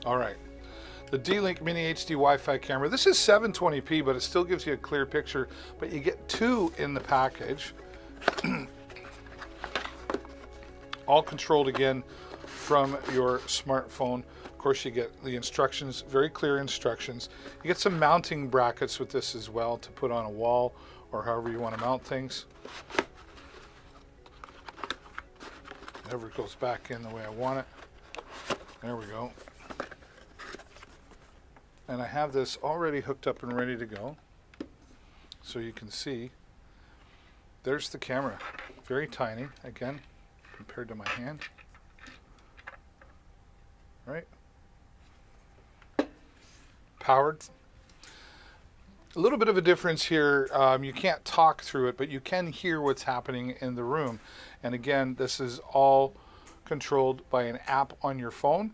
All right, the D-Link Mini HD Wi-Fi camera. This is 720p, but it still gives you a clear picture, but you get two in the package. All controlled again from your smartphone. Of course, you get the instructions, very clear instructions. You get some mounting brackets with this as well to put on a wall or however you want to mount things. Never goes back in the way I want it. There we go. And I have this already hooked up and ready to go. So you can see, there's the camera. Very tiny, again, compared to my hand. Right? Powered. A little bit of a difference here. You can't talk through it, but you can hear what's happening in the room. And again, this is all controlled by an app on your phone.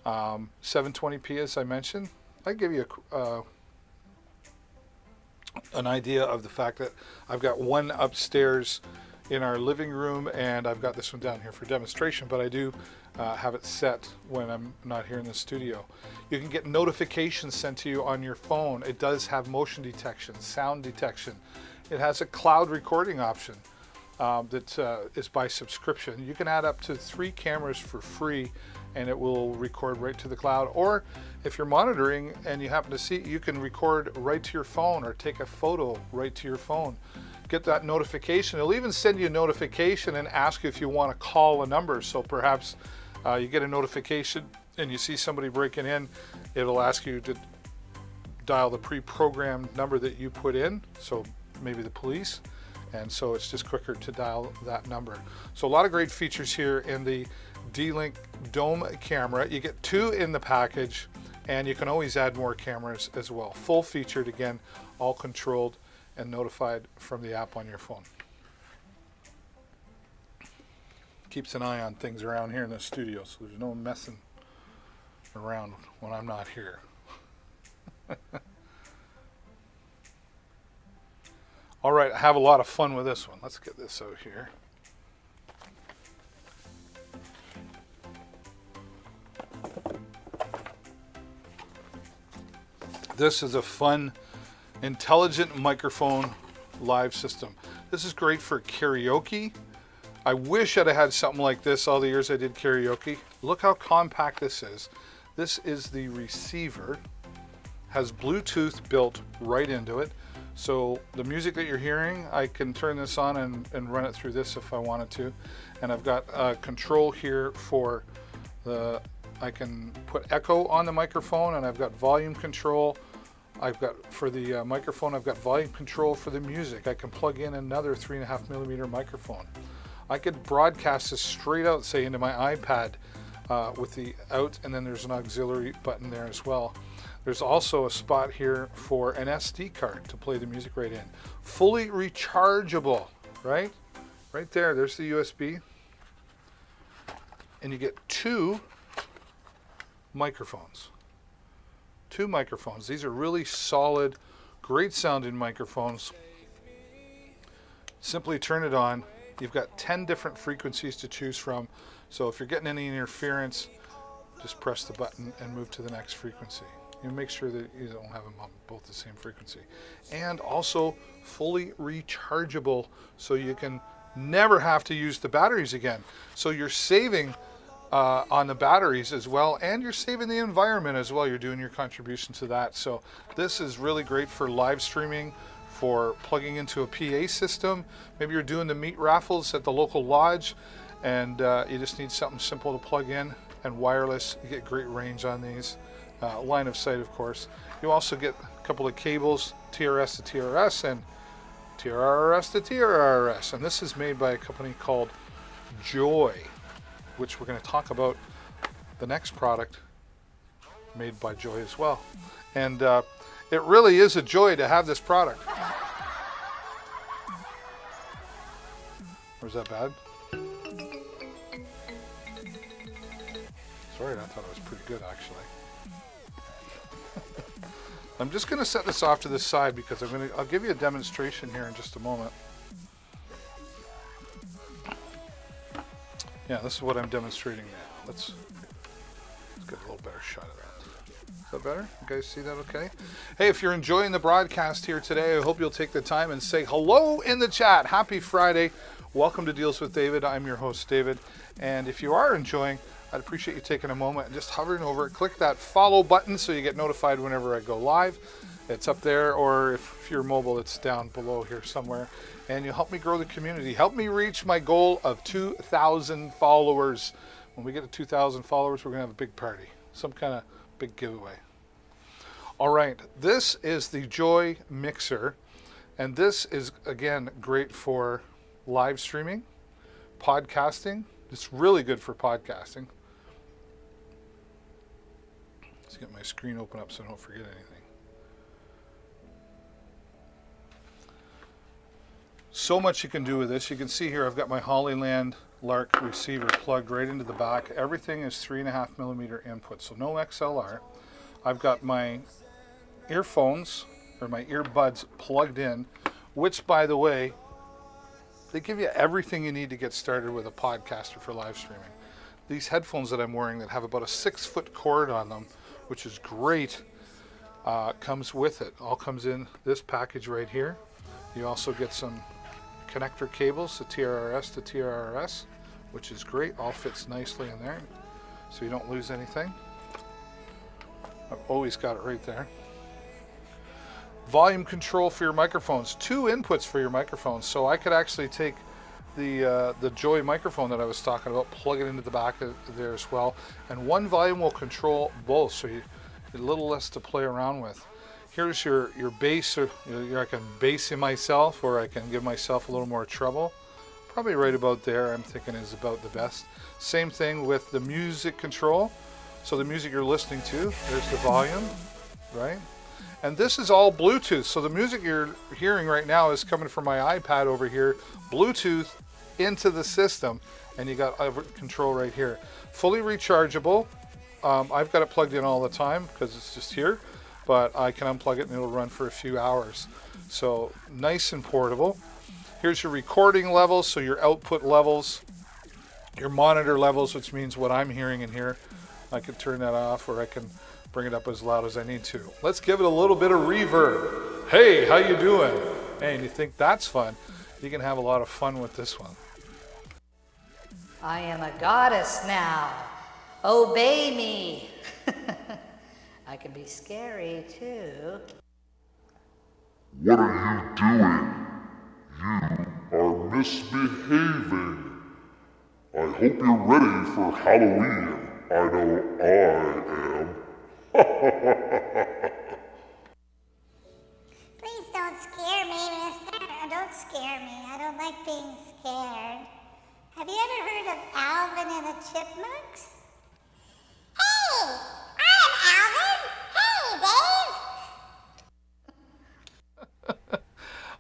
720p, as I mentioned. I give you an idea of the fact that I've got one upstairs in our living room, and I've got this one down here for demonstration, but I do have it set when I'm not here in the studio. You can get notifications sent to you on your phone. It does have motion detection, sound detection. It has a cloud recording option that is by subscription. You can add up to 3 cameras for free, and it will record right to the cloud. Or if you're monitoring and you happen to see, you can record right to your phone or take a photo right to your phone. Get that notification. It'll even send you a notification and ask you if you want to call a number. So perhaps you get a notification and you see somebody breaking in, it'll ask you to dial the pre-programmed number that you put in, so maybe the police, and so it's just quicker to dial that number. So a lot of great features here in the D-Link Dome camera. You get 2 in the package, and you can always add more cameras as well. Full featured, again, all controlled and notified from the app on your phone. Keeps an eye on things around here in the studio, so there's no messing around when I'm not here. All right, I have a lot of fun with this one. Let's get this out here. This is a fun, intelligent microphone live system. This is great for karaoke. I wish I'd have had something like this all the years I did karaoke. Look how compact this is. This is the receiver. Has Bluetooth built right into it. So the music that you're hearing, I can turn this on and run it through this if I wanted to. And I've got a control here for I can put echo on the microphone, and I've got volume control. I've got, for the microphone, I've got volume control for the music. I can plug in another 3.5mm microphone. I could broadcast this straight out, say, into my iPad with the out, and then there's an auxiliary button there as well. There's also a spot here for an SD card to play the music right in. Fully rechargeable, right? Right there, there's the USB. And you get 2 microphones. 2 microphones. These are really solid, great sounding microphones. Simply turn it on. You've got 10 different frequencies to choose from. So if you're getting any interference, just press the button and move to the next frequency. You make sure that you don't have them on both the same frequency. And also fully rechargeable, so you can never have to use the batteries again. So you're saving on the batteries as well, and you're saving the environment as well. You're doing your contribution to that. So this is really great for live streaming, for plugging into a PA system. Maybe you're doing the meat raffles at the local lodge, and you just need something simple to plug in and wireless. You get great range on these. Line of sight, of course. You also get a couple of cables, TRS to TRS and TRS to TRS. And this is made by a company called Joy, which we're going to talk about the next product made by Joy as well. And it really is a joy to have this product. Or is that bad? Sorry, I thought it was pretty good actually. I'm just going to set this off to this side because I'll give you a demonstration here in just a moment. Yeah, this is what I'm demonstrating now. Let's get a little better shot of that. Is that better? You guys see that okay? Hey, if you're enjoying the broadcast here today, I hope you'll take the time and say hello in the chat. Happy Friday. Welcome to Deals with David. I'm your host, David. And if you are enjoying, I'd appreciate you taking a moment and just hovering over it. Click that follow button so you get notified whenever I go live. It's up there, or if you're mobile, it's down below here somewhere. And you'll help me grow the community. Help me reach my goal of 2,000 followers. When we get to 2,000 followers, we're going to have a big party. Some kind of big giveaway. All right, this is the Joy Mixer. And this is, again, great for live streaming, podcasting. It's really good for podcasting. Let's get my screen open up so I don't forget anything. So much you can do with this. You can see here I've got my Hollyland Lark receiver plugged right into the back. Everything is 3.5 millimeter input, so no XLR. I've got my earphones, or my earbuds plugged in, which, by the way, they give you everything you need to get started with a podcaster for live streaming. These headphones that I'm wearing that have about a 6-foot cord on them, which is great, comes with it. All comes in this package right here. You also get some connector cables, the TRRS to TRRS, which is great. All fits nicely in there, so you don't lose anything. I've always got it right there. Volume control for your microphones. 2 inputs for your microphones. So I could actually take the Joy microphone that I was talking about, plug it into the back of there as well, and one volume will control both, so you get a little less to play around with. Here's your bass. Or, I can bass in myself, or I can give myself a little more treble. Probably right about there, I'm thinking, is about the best. Same thing with the music control. So the music you're listening to, there's the volume, right? And this is all Bluetooth. So the music you're hearing right now is coming from my iPad over here, Bluetooth into the system, and you got control right here. Fully rechargeable. I've got it plugged in all the time because it's just here, but I can unplug it and it'll run for a few hours. So nice and portable. Here's your recording levels, so your output levels, your monitor levels, which means what I'm hearing in here. I can turn that off, or I can bring it up as loud as I need to. Let's give it a little bit of reverb. Hey, how you doing? Hey, and you think that's fun? You can have a lot of fun with this one. I am a goddess now. Obey me. I can be scary too. What are you doing? You are misbehaving. I hope you're ready for Halloween. I know I am. Please don't scare me, mister. Don't scare me. I don't like being scared. Have you ever heard of Alvin and the Chipmunks? Hey! I'm Alvin! Hey, Dave!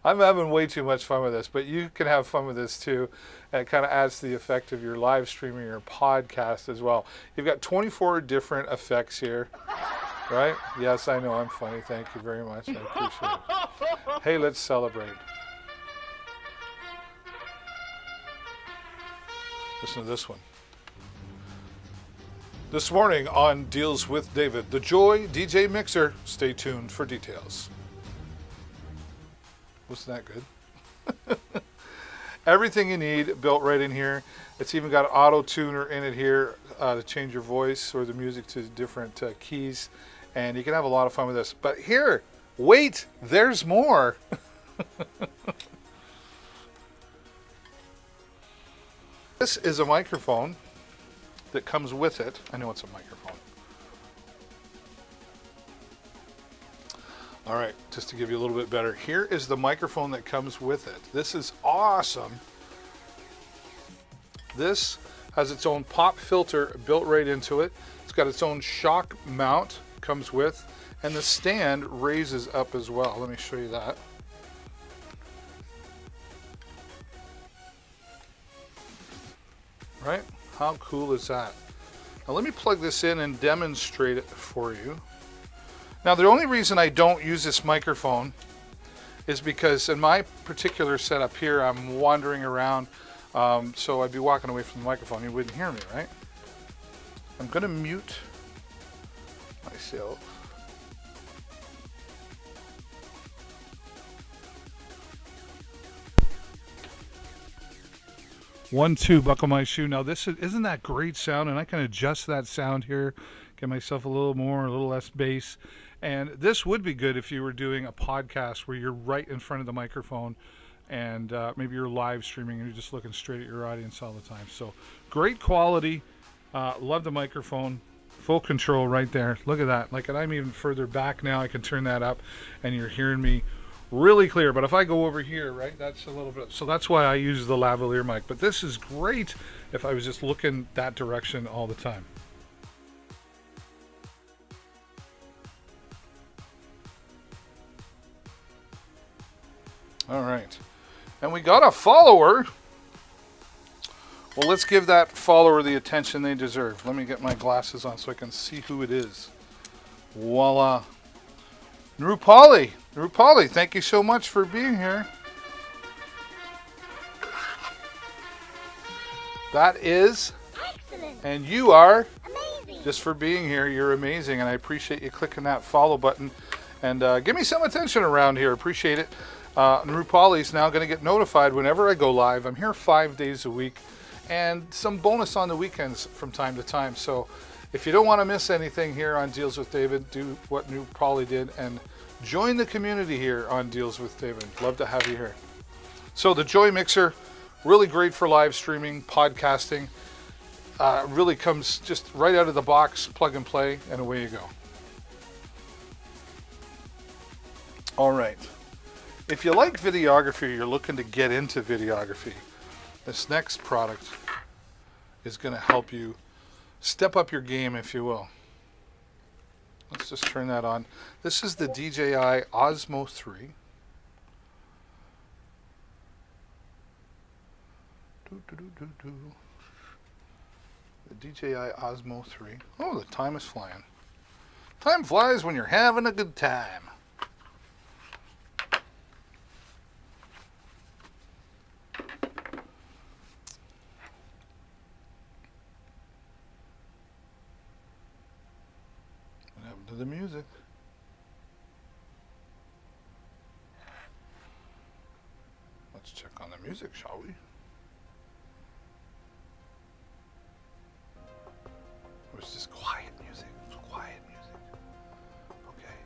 I'm having way too much fun with this, but you can have fun with this too. And it kind of adds to the effect of your live streaming, your podcast as well. You've got 24 different effects here, right? Yes, I know I'm funny. Thank you very much. I appreciate it. Hey, let's celebrate. Listen to this one. This morning on Deals with David, the Joy DJ Mixer. Stay tuned for details. Wasn't that good? Everything you need built right in here. It's even got an auto tuner in it here to change your voice or the music to different keys, and you can have a lot of fun with this. But here, wait, there's more. This is a microphone that comes with it. I know it's a microphone. All right, just to give you a little bit better, here is the microphone that comes with it. This is awesome. This has its own pop filter built right into it. It's got its own shock mount, comes with, and the stand raises up as well. Let me show you that. Right? How cool is that? Now let me plug this in and demonstrate it for you. Now the only reason I don't use this microphone is because in my particular setup here, I'm wandering around, so I'd be walking away from the microphone. You wouldn't hear me, right? I'm going to mute myself. One, two, buckle my shoe. Now isn't that great sound? And I can adjust that sound here, get myself a little more, a little less bass. And this would be good if you were doing a podcast where you're right in front of the microphone and maybe you're live streaming and you're just looking straight at your audience all the time. So great quality. Love the microphone. Full control right there. Look at that. Like, and I'm even further back now. I can turn that up and you're hearing me really clear. But if I go over here, right, that's a little bit. So that's why I use the lavalier mic. But this is great if I was just looking that direction all the time. All right. And we got a follower. Well, let's give that follower the attention they deserve. Let me get my glasses on so I can see who it is. Voila. Nrupali. Nrupali, thank you so much for being here. That is. Excellent. And you are. Amazing. Just for being here. You're amazing. And I appreciate you clicking that follow button. And give me some attention around here. Appreciate it. Nrupali is now going to get notified whenever I go live. I'm here 5 days a week. And some bonus on the weekends from time to time. So if you don't want to miss anything here on Deals with David, do what Nrupali did and join the community here on Deals with David. Love to have you here. So the Joy Mixer, really great for live streaming, podcasting. Really comes just right out of the box, plug and play, and away you go. All right. If you like videography, you're looking to get into videography, this next product is going to help you step up your game, if you will. Let's just turn that on. This is the DJI Osmo 3. The DJI Osmo 3. Oh, the time is flying. Time flies when you're having a good time. To the music. Let's check on the music, shall we? It was just quiet music. It was quiet music. Okay.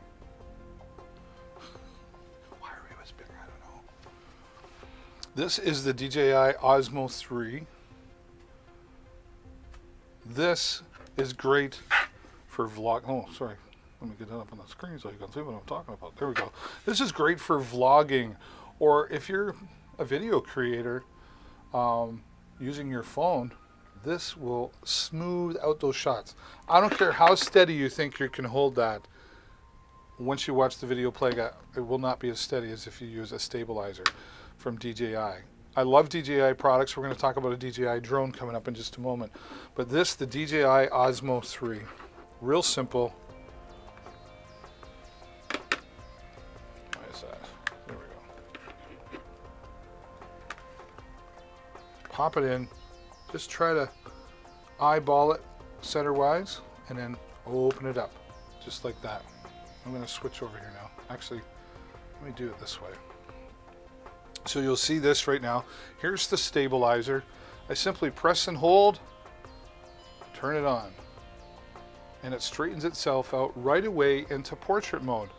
Why are we whispering? I don't know. This is the DJI Osmo 3. This is great for vlog. Oh, sorry. Let me get that up on the screen so you can see what I'm talking about. There we go. This is great for vlogging, or if you're a video creator using your phone, this will smooth out those shots. I don't care how steady you think you can hold that. Once you watch the video play, it will not be as steady as if you use a stabilizer from DJI. I love DJI products. We're going to talk about a DJI drone coming up in just a moment. But this, the DJI Osmo 3, real simple. There we go. Pop it in. Just try to eyeball it center-wise, and then open it up, just like that. I'm going to switch over here now. Actually, let me do it this way. So you'll see this right now. Here's the stabilizer. I simply press and hold, turn it on, and it straightens itself out right away into portrait mode.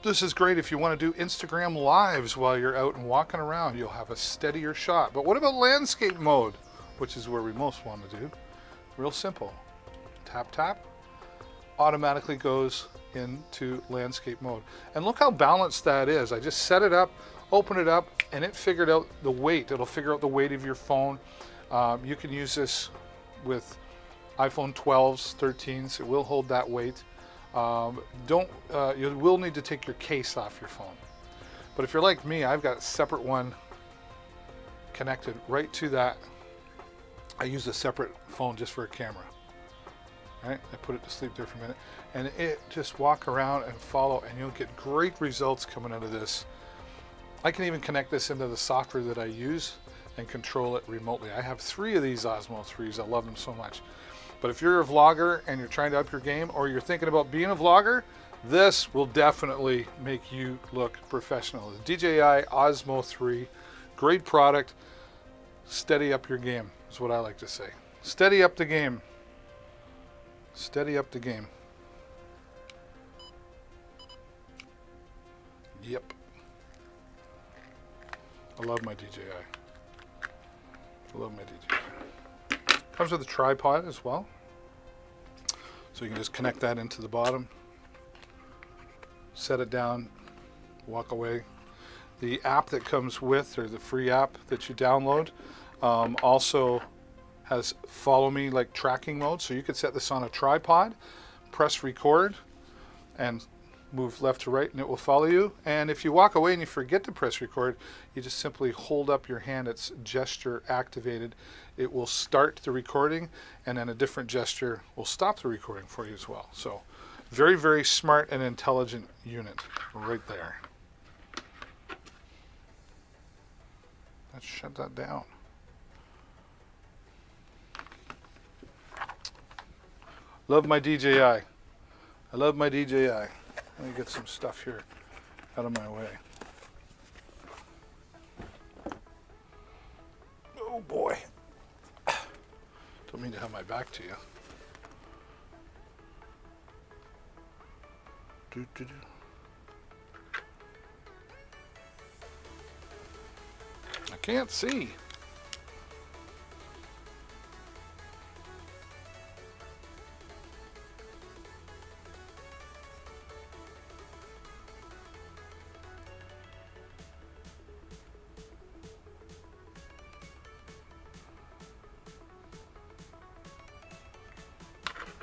This is great if you want to do Instagram lives while you're out and walking around. You'll have a steadier shot. But what about landscape mode, which is where we most want to do? Real simple. Tap, tap. Automatically goes into landscape mode. And look how balanced that is. I just set it up, open it up, and it figured out the weight. It'll figure out the weight of your phone. You can use this with iPhone 12s, 13s. It will hold that weight. You will need to take your case off your phone. But if you're like me, I've got a separate one connected right to that. I use a separate phone just for a camera. Right? I put it to sleep there for a minute, and it just walk around and follow, and you'll get great results coming out of this. I can even connect this into the software that I use and control it remotely. I have 3 of these Osmo 3s. I love them so much. But if you're a vlogger and you're trying to up your game, or you're thinking about being a vlogger, this will definitely make you look professional. The DJI Osmo 3, great product. Steady up your game is what I like to say. Steady up the game. Steady up the game. Yep. I love my DJI. I love my DJI. Comes with a tripod as well. So you can just connect that into the bottom. Set it down. Walk away. The app that comes with, or the free app that you download, also has follow me, like tracking mode. So you could set this on a tripod, press record, and move left to right, and it will follow you. And if you walk away and you forget to press record, you just simply hold up your hand. It's gesture activated. It will start the recording, and then a different gesture will stop the recording for you as well. So very, very smart and intelligent unit right there. Let's shut that down. Love my DJI. I love my DJI. Let me get some stuff here out of my way. Oh boy. Don't mean to have my back to you. Doo-doo-doo. I can't see.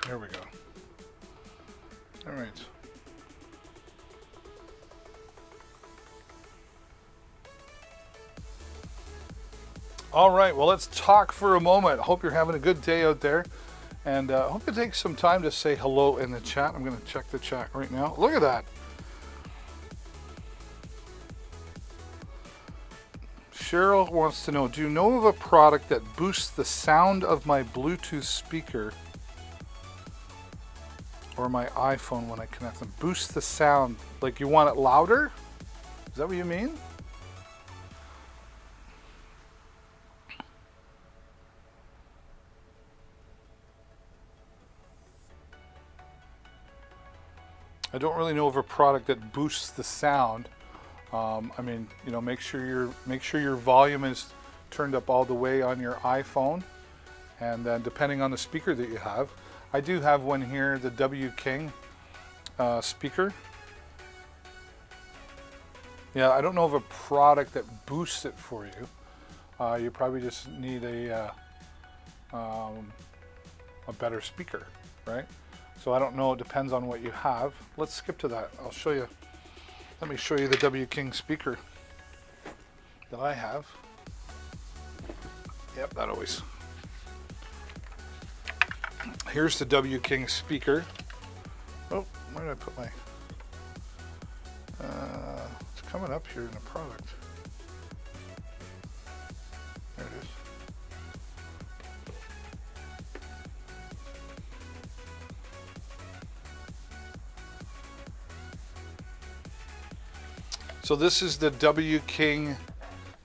There we go. All right. All right, well, let's talk for a moment. Hope you're having a good day out there. And I hope you take some time to say hello in the chat. I'm going to check the chat right now. Look at that. Cheryl wants to know, do you know of a product that boosts the sound of my Bluetooth speaker or my iPhone when I connect them? Boost the sound, like you want it louder? Is that what you mean? I don't really know of a product that boosts the sound. I mean, you know, make sure your volume is turned up all the way on your iPhone, and then depending on the speaker that you have. I do have one here, the gEEk speaker. Yeah, I don't know of a product that boosts it for you. You probably just need a better speaker, right? So I don't know, it depends on what you have. Let's skip to that. I'll show you. Let me show you the gEEk speaker that I have. Yep, that always. Here's the gEEk speaker. Oh, where did I put my... it's coming up here in the product. There it is. So this is the gEEk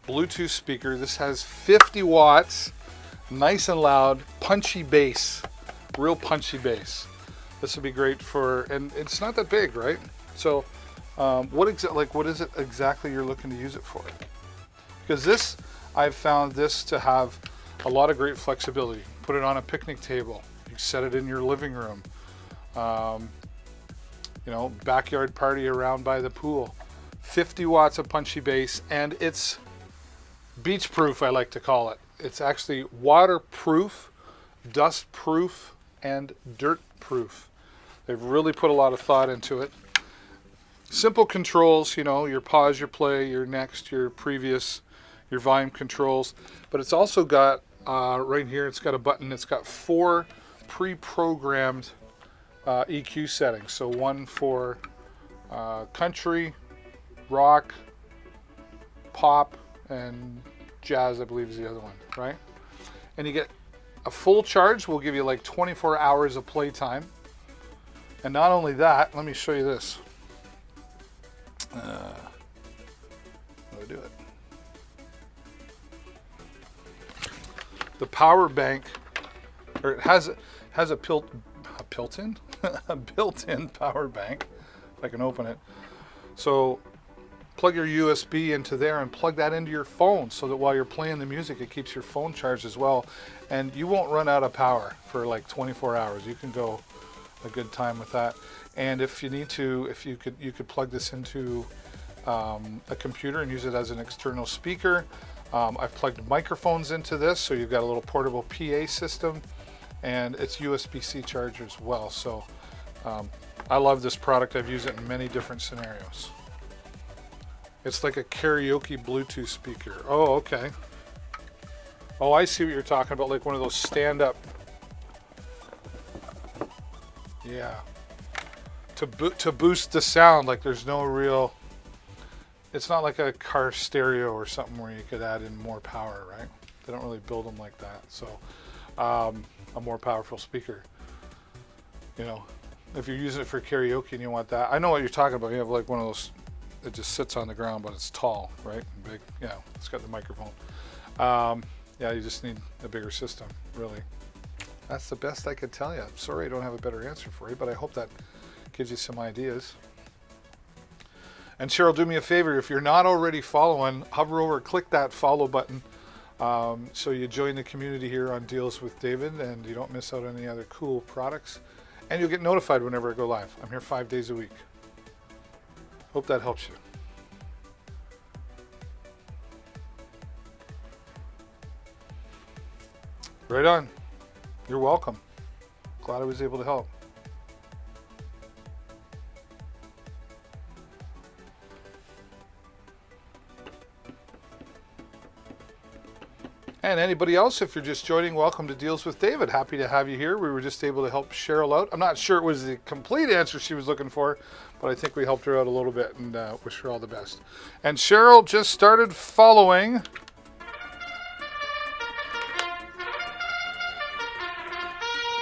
Bluetooth speaker. This has 50 watts, nice and loud, punchy bass, real punchy bass. This would be great for, and it's not that big, right? So what is it exactly you're looking to use it for? Because this, I've found this to have a lot of great flexibility. Put it on a picnic table. You set it in your living room. You know, backyard party around by the pool. 50 watts of punchy bass, and it's beach proof, I like to call it. It's actually waterproof, dust proof, and dirt proof. They've really put a lot of thought into it. Simple controls, you know, your pause, your play, your next, your previous, your volume controls. But it's also got, right here, it's got a button. It's got 4 pre-programmed EQ settings. So one for country, rock, pop, and jazz, I believe is the other one, right? And you get a full charge. Will give you like 24 hours of playtime. And not only that, let me show you this. How do I do it? The power bank, or it has a built-in power bank. If I can open it. So plug your USB into there and plug that into your phone so that while you're playing the music, it keeps your phone charged as well. And you won't run out of power for like 24 hours. You can go a good time with that. And if you need to, you could plug this into a computer and use it as an external speaker. I've plugged microphones into this, so you've got a little portable PA system, and it's USB-C charger as well. So I love this product. I've used it in many different scenarios. It's like a karaoke Bluetooth speaker. Oh, okay. Oh, I see what you're talking about, like one of those stand-up. Yeah. To boost the sound, like there's no real, it's not like a car stereo or something where you could add in more power, right? They don't really build them like that. So a more powerful speaker, you know, if you're using it for karaoke and you want that, I know what you're talking about. You have like one of those, it just sits on the ground, but it's tall, right? And big. Yeah, it's got the microphone. Yeah, you just need a bigger system, really. That's the best I could tell you. I'm sorry I don't have a better answer for you, but I hope that gives you some ideas. And Cheryl, do me a favor. If you're not already following, hover over, click that follow button, so you join the community here on Deals with David, and you don't miss out on any other cool products. And you'll get notified whenever I go live. I'm here 5 days a week. Hope that helps you. Right on. You're welcome. Glad I was able to help. And anybody else, if you're just joining, welcome to Deals with David. Happy to have you here. We were just able to help Cheryl out. I'm not sure it was the complete answer she was looking for, but I think we helped her out a little bit, and wish her all the best. And Cheryl just started following.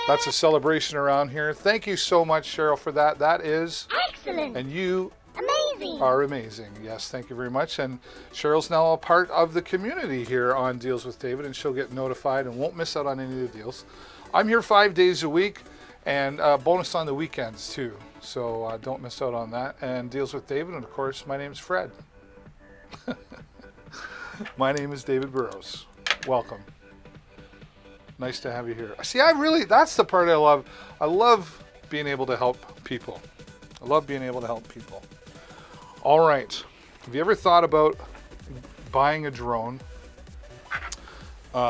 That's a celebration around here. Thank you so much, Cheryl, for that. That is Excellent. And you Amazing. are amazing. Yes, thank you very much. And Cheryl's now a part of the community here on Deals with David, and she'll get notified and won't miss out on any of the deals. I'm here 5 days a week, and bonus on the weekends too. So don't miss out on that. And Deals with David, and of course, my name's Fred. My name is David Burrows. Welcome. Nice to have you here. See, that's the part I love. I love being able to help people. I love being able to help people. All right. Have you ever thought about buying a drone?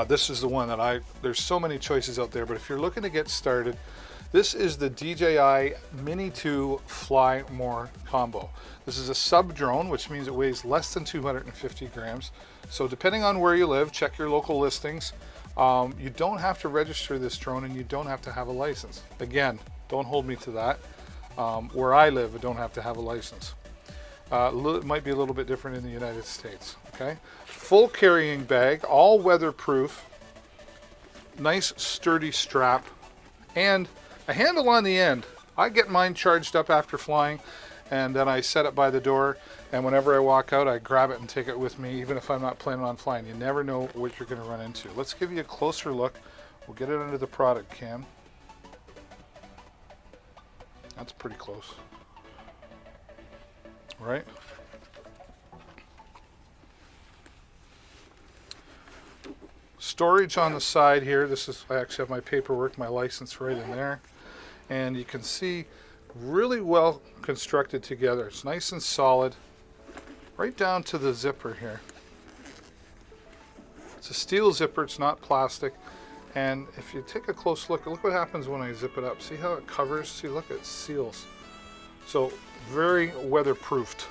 This is the one that there's so many choices out there, but if you're looking to get started, this is the DJI Mini 2 Fly More combo. This is a sub drone, which means it weighs less than 250 grams. So depending on where you live, check your local listings. You don't have to register this drone, and you don't have to have a license. Again, don't hold me to that. Where I live, I don't have to have a license. It might be a little bit different in the United States. Okay, full carrying bag, all weatherproof, nice sturdy strap, and a handle on the end. I get mine charged up after flying, and then I set it by the door, and whenever I walk out, I grab it and take it with me, even if I'm not planning on flying. You never know what you're going to run into. Let's give you a closer look. We'll get it under the product cam. That's pretty close, right? Storage on the side here. I actually have my paperwork, my license right in there. And you can see really well constructed together. It's nice and solid, right down to the zipper here. It's a steel zipper, it's not plastic. And if you take a close look what happens when I zip it up. See how it covers? See, look, it seals. So very weatherproofed,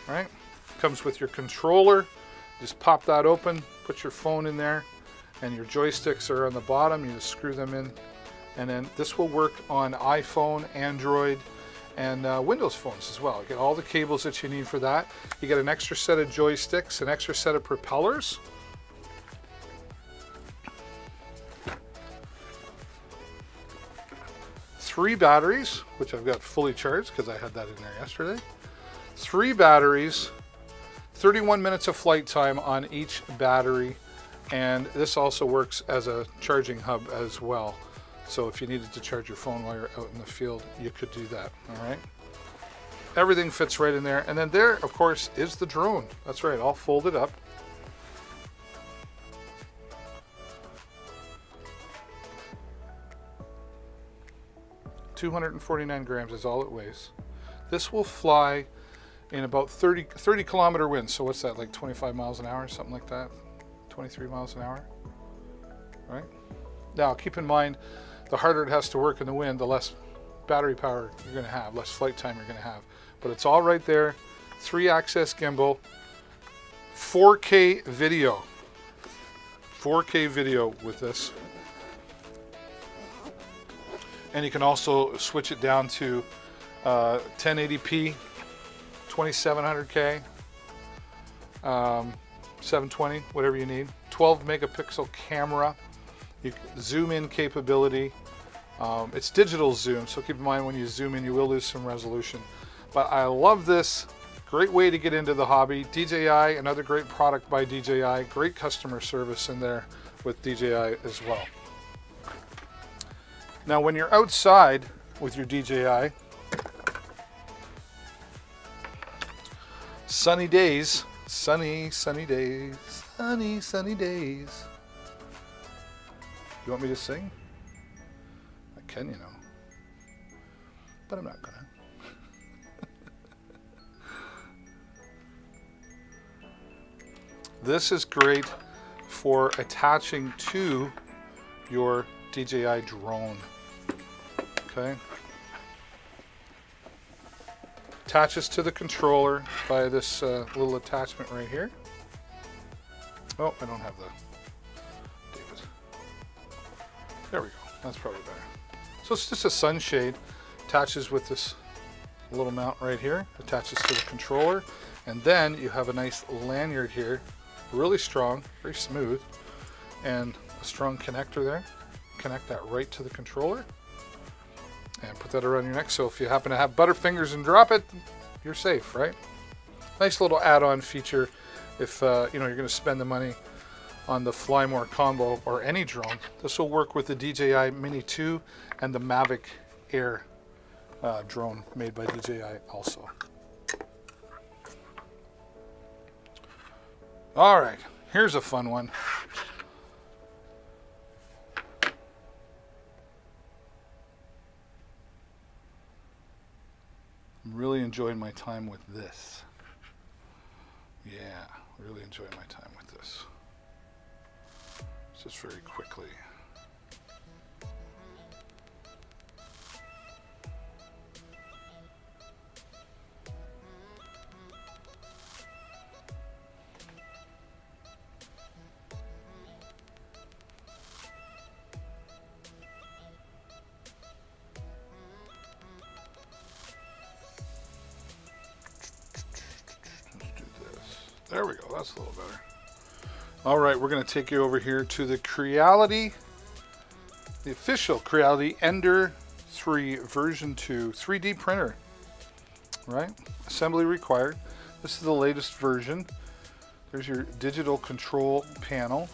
right? Comes with your controller. Just pop that open, put your phone in there, and your joysticks are on the bottom. You just screw them in. And then this will work on iPhone, Android, and Windows phones as well. You get all the cables that you need for that. You get an extra set of joysticks, an extra set of propellers. Three batteries, which I've got fully charged because I had that in there yesterday. 3 batteries, 31 minutes of flight time on each battery, and this also works as a charging hub as well. So if you needed to charge your phone while you're out in the field, you could do that, all right? Everything fits right in there. And then there, of course, is the drone. That's right, all folded up. $249 grams is all it weighs. This will fly in about 30 kilometer winds. So what's that, like 25 miles an hour, something like that? 23 miles an hour, right? Now, keep in mind, the harder it has to work in the wind, the less battery power you're going to have, less flight time you're going to have. But it's all right there. 3-axis gimbal, 4K video. 4K video with this. And you can also switch it down to 1080p, 2700K, 720, whatever you need. 12 megapixel camera. Zoom in capability. It's digital zoom, so keep in mind when you zoom in you will lose some resolution. But I love this. Great way to get into the hobby. DJI, another great product by DJI. Great customer service in there with DJI as well. Now when you're outside with your DJI, sunny days, sunny days, sunny days. You want me to sing? I can, you know, but I'm not gonna. This is great for attaching to your DJI drone. Okay. Attaches to the controller by this little attachment right here. Oh, I don't have the David. There we go. That's probably better. So it's just a sunshade. Attaches with this little mount right here. Attaches to the controller. And then you have a nice lanyard here. Really strong, very smooth. And a strong connector there. Connect that right to the controller. And put that around your neck. So if you happen to have butterfingers and drop it, you're safe, right? Nice little add-on feature if you know, you're going to spend the money on the Fly More combo or any drone. This will work with the DJI Mini 2 and the Mavic Air drone made by DJI also. All right, here's a fun one. I'm really enjoying my time with this. Yeah, really enjoying my time with this. Just very quickly. There we go, that's a little better. All right, we're gonna take you over here to the Creality, the official Creality Ender 3 version 2 3D printer, right? Assembly required. This is the latest version. There's your digital control panel.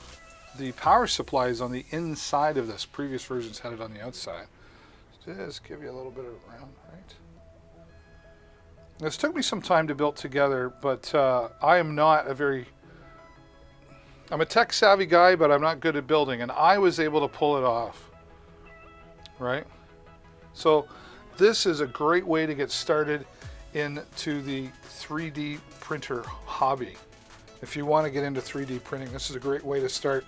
The power supply is on the inside of this. Previous versions had it on the outside. Just give you a little bit of round, right? This took me some time to build together, but I am not I'm a tech savvy guy, but I'm not good at building, and I was able to pull it off, right? So this is a great way to get started into the 3D printer hobby. if you want to get into 3D printing, this is a great way to start.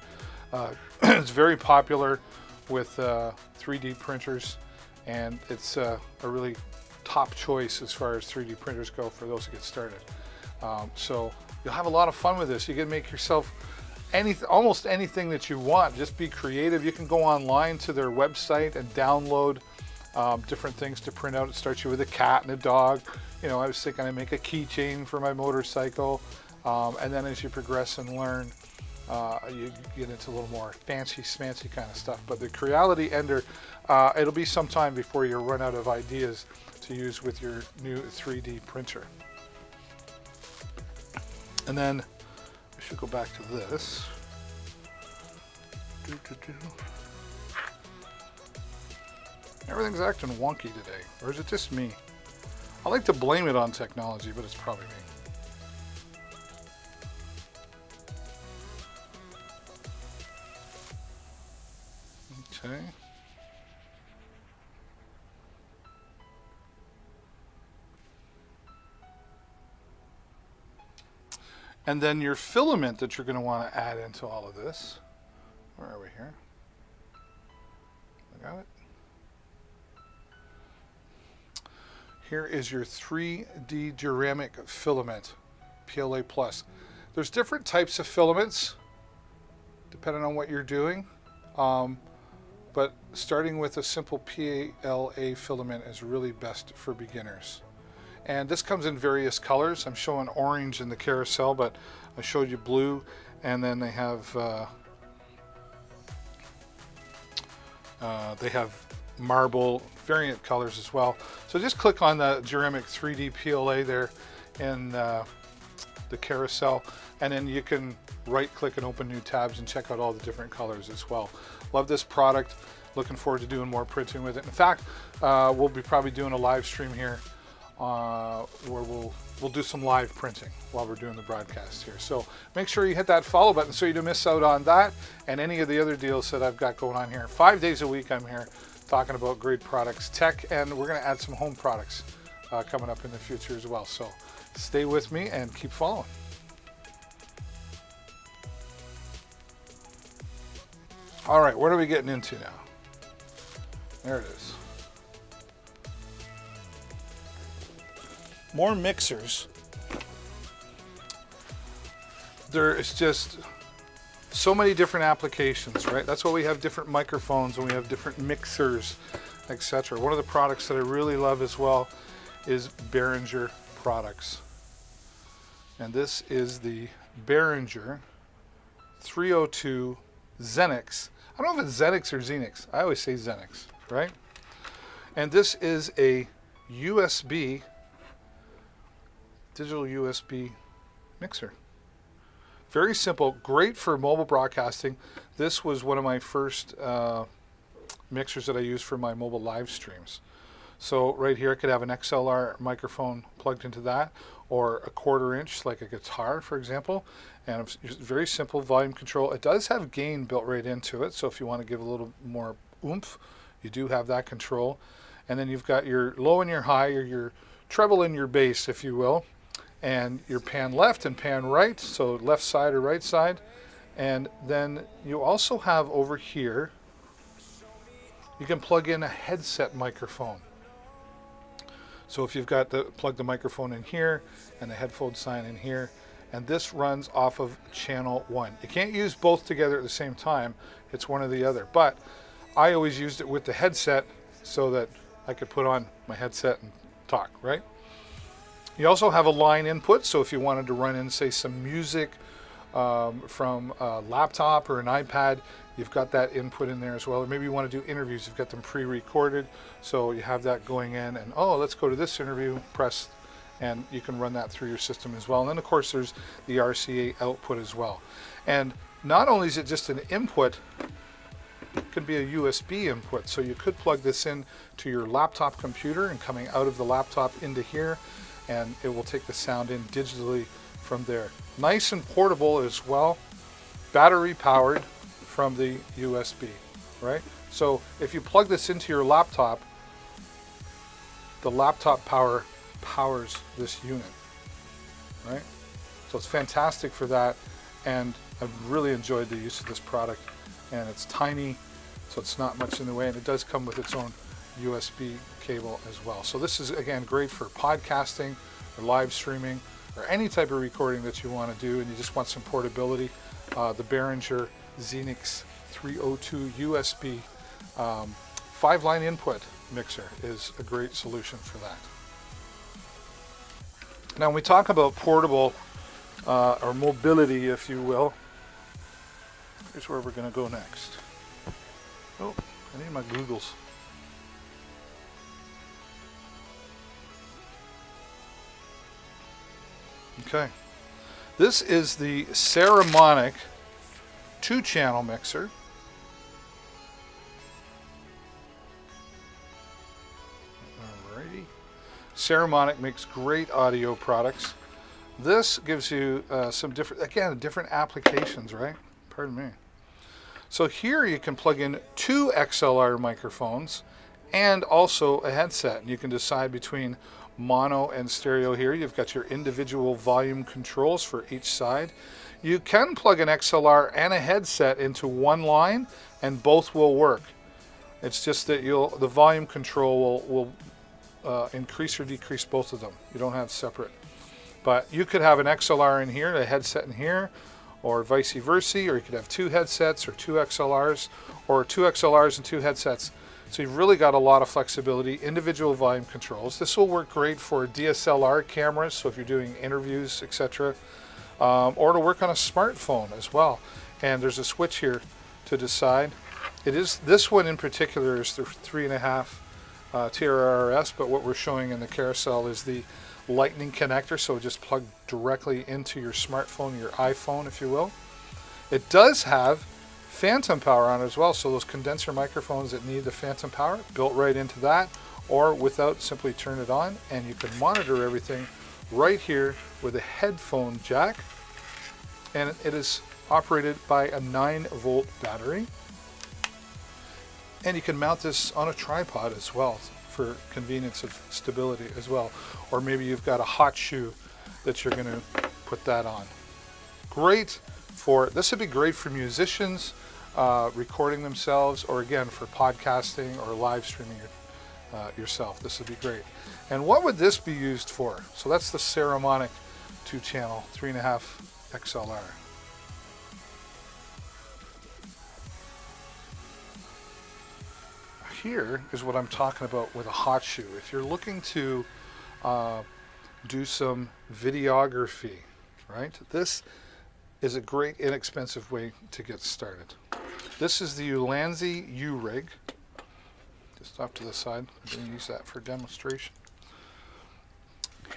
It's very popular with 3D printers, and it's a really top choice as far as 3D printers go for those who get started. So you'll have a lot of fun with this. You can make yourself almost anything that you want. Just be creative. You can go online to their website and download different things to print out. It starts you with a cat and a dog. You know, I was thinking I'd make a keychain for my motorcycle, and then as you progress and learn, you get into a little more fancy smancy kind of stuff. But the Creality Ender, it'll be some time before you run out of ideas to use with your new 3D printer. And then we should go back to this. Everything's acting wonky today, or is it just me? I like to blame it on technology, but it's probably me. Okay. And then your filament that you're going to want to add into all of this. Where are we here? I got it. Here is your 3D ceramic filament, PLA+. There's different types of filaments, depending on what you're doing. But starting with a simple PLA filament is really best for beginners. And this comes in various colors. I'm showing orange in the carousel, but I showed you blue, and then they have marble variant colors as well. So just click on the ceramic 3D PLA there in the carousel, and then you can right click and open new tabs and check out all the different colors as well. Love this product. Looking forward to doing more printing with it. In fact, we'll be probably doing a live stream here where we'll do some live printing while we're doing the broadcast here. So make sure you hit that follow button so you don't miss out on that and any of the other deals that I've got going on here. 5 days a week I'm here talking about great products, tech, and we're going to add some home products coming up in the future as well. So stay with me and keep following. All right, what are we getting into now? There it is. More mixers. There is just so many different applications, right? That's why we have different microphones and we have different mixers, etc. One of the products that I really love as well is Behringer products. And this is the Behringer 302 Xenix. I don't know if it's Xenix or Xenix. I always say Xenix, right? And this is a USB, digital USB mixer. Very simple, great for mobile broadcasting. This was one of my first mixers that I used for my mobile live streams. So right here I could have an XLR microphone plugged into that, or a 1/4 inch like a guitar, for example. And it's very simple volume control. It does have gain built right into it, so if you want to give a little more oomph, you do have that control. And then you've got your low and your high, or your treble and your bass, if you will, and your pan left and pan right, so left side or right side. And then you also have over here, you can plug in a headset microphone. So if you've got plug the microphone in here and the headphone sign in here, and this runs off of channel 1. You can't use both together at the same time. It's one or the other. But I always used it with the headset so that I could put on my headset and talk, right? You also have a line input, so if you wanted to run in, say, some music from a laptop or an iPad, you've got that input in there as well. Or maybe you want to do interviews, you've got them pre-recorded, so you have that going in, and oh, let's go to this interview, press, and you can run that through your system as well. And then of course there's the RCA output as well. And not only is it just an input, it could be a USB input, so you could plug this in to your laptop computer and coming out of the laptop into here, and it will take the sound in digitally from there. Nice and portable as well, battery powered from the USB, right? So if you plug this into your laptop, the laptop powers this unit, right? So it's fantastic for that, and I've really enjoyed the use of this product. And it's tiny, so it's not much in the way, and it does come with its own USB cable as well. So this is, again, great for podcasting or live streaming or any type of recording that you want to do, and you just want some portability. The Behringer Xenix 302 USB 5-line input mixer is a great solution for that. Now, when we talk about portable or mobility, if you will, here's where we're going to go next. Oh, I need my Googles. Okay. This is the Saramonic 2-channel mixer. Alrighty. Saramonic makes great audio products. This gives you some different applications, right? Pardon me. So here you can plug in 2 XLR microphones and also a headset. And you can decide between mono and stereo here. You've got your individual volume controls for each side. You can plug an XLR and a headset into one line and both will work. It's just that the volume control will increase or decrease both of them. You don't have separate. But you could have an XLR in here, a headset in here, or vice versa, or you could have 2 headsets or 2 XLRs, or 2 XLRs and 2 headsets. So you've really got a lot of flexibility, individual volume controls. This will work great for DSLR cameras, so if you're doing interviews, etc., or to work on a smartphone as well. And there's a switch here to decide. This one in particular is the 3.5 TRRS, but what we're showing in the carousel is the lightning connector, so it just plug directly into your smartphone, your iPhone, if you will. It does have phantom power on it as well, so those condenser microphones that need the phantom power built right into that, or without, simply turn it on, and you can monitor everything right here with a headphone jack. And it is operated by a 9-volt battery, and you can mount this on a tripod as well for convenience of stability as well. Or maybe you've got a hot shoe that you're going to put that on. This would be great for musicians recording themselves, or again for podcasting or live streaming yourself. This would be great. And what would this be used for? So that's the Saramonic 2-channel 3.5 XLR. Here is what I'm talking about with a hot shoe. If you're looking to do some videography, right? This is a great inexpensive way to get started. This is the Ulanzi yOuR. Just off to the side. I'm going to use that for demonstration.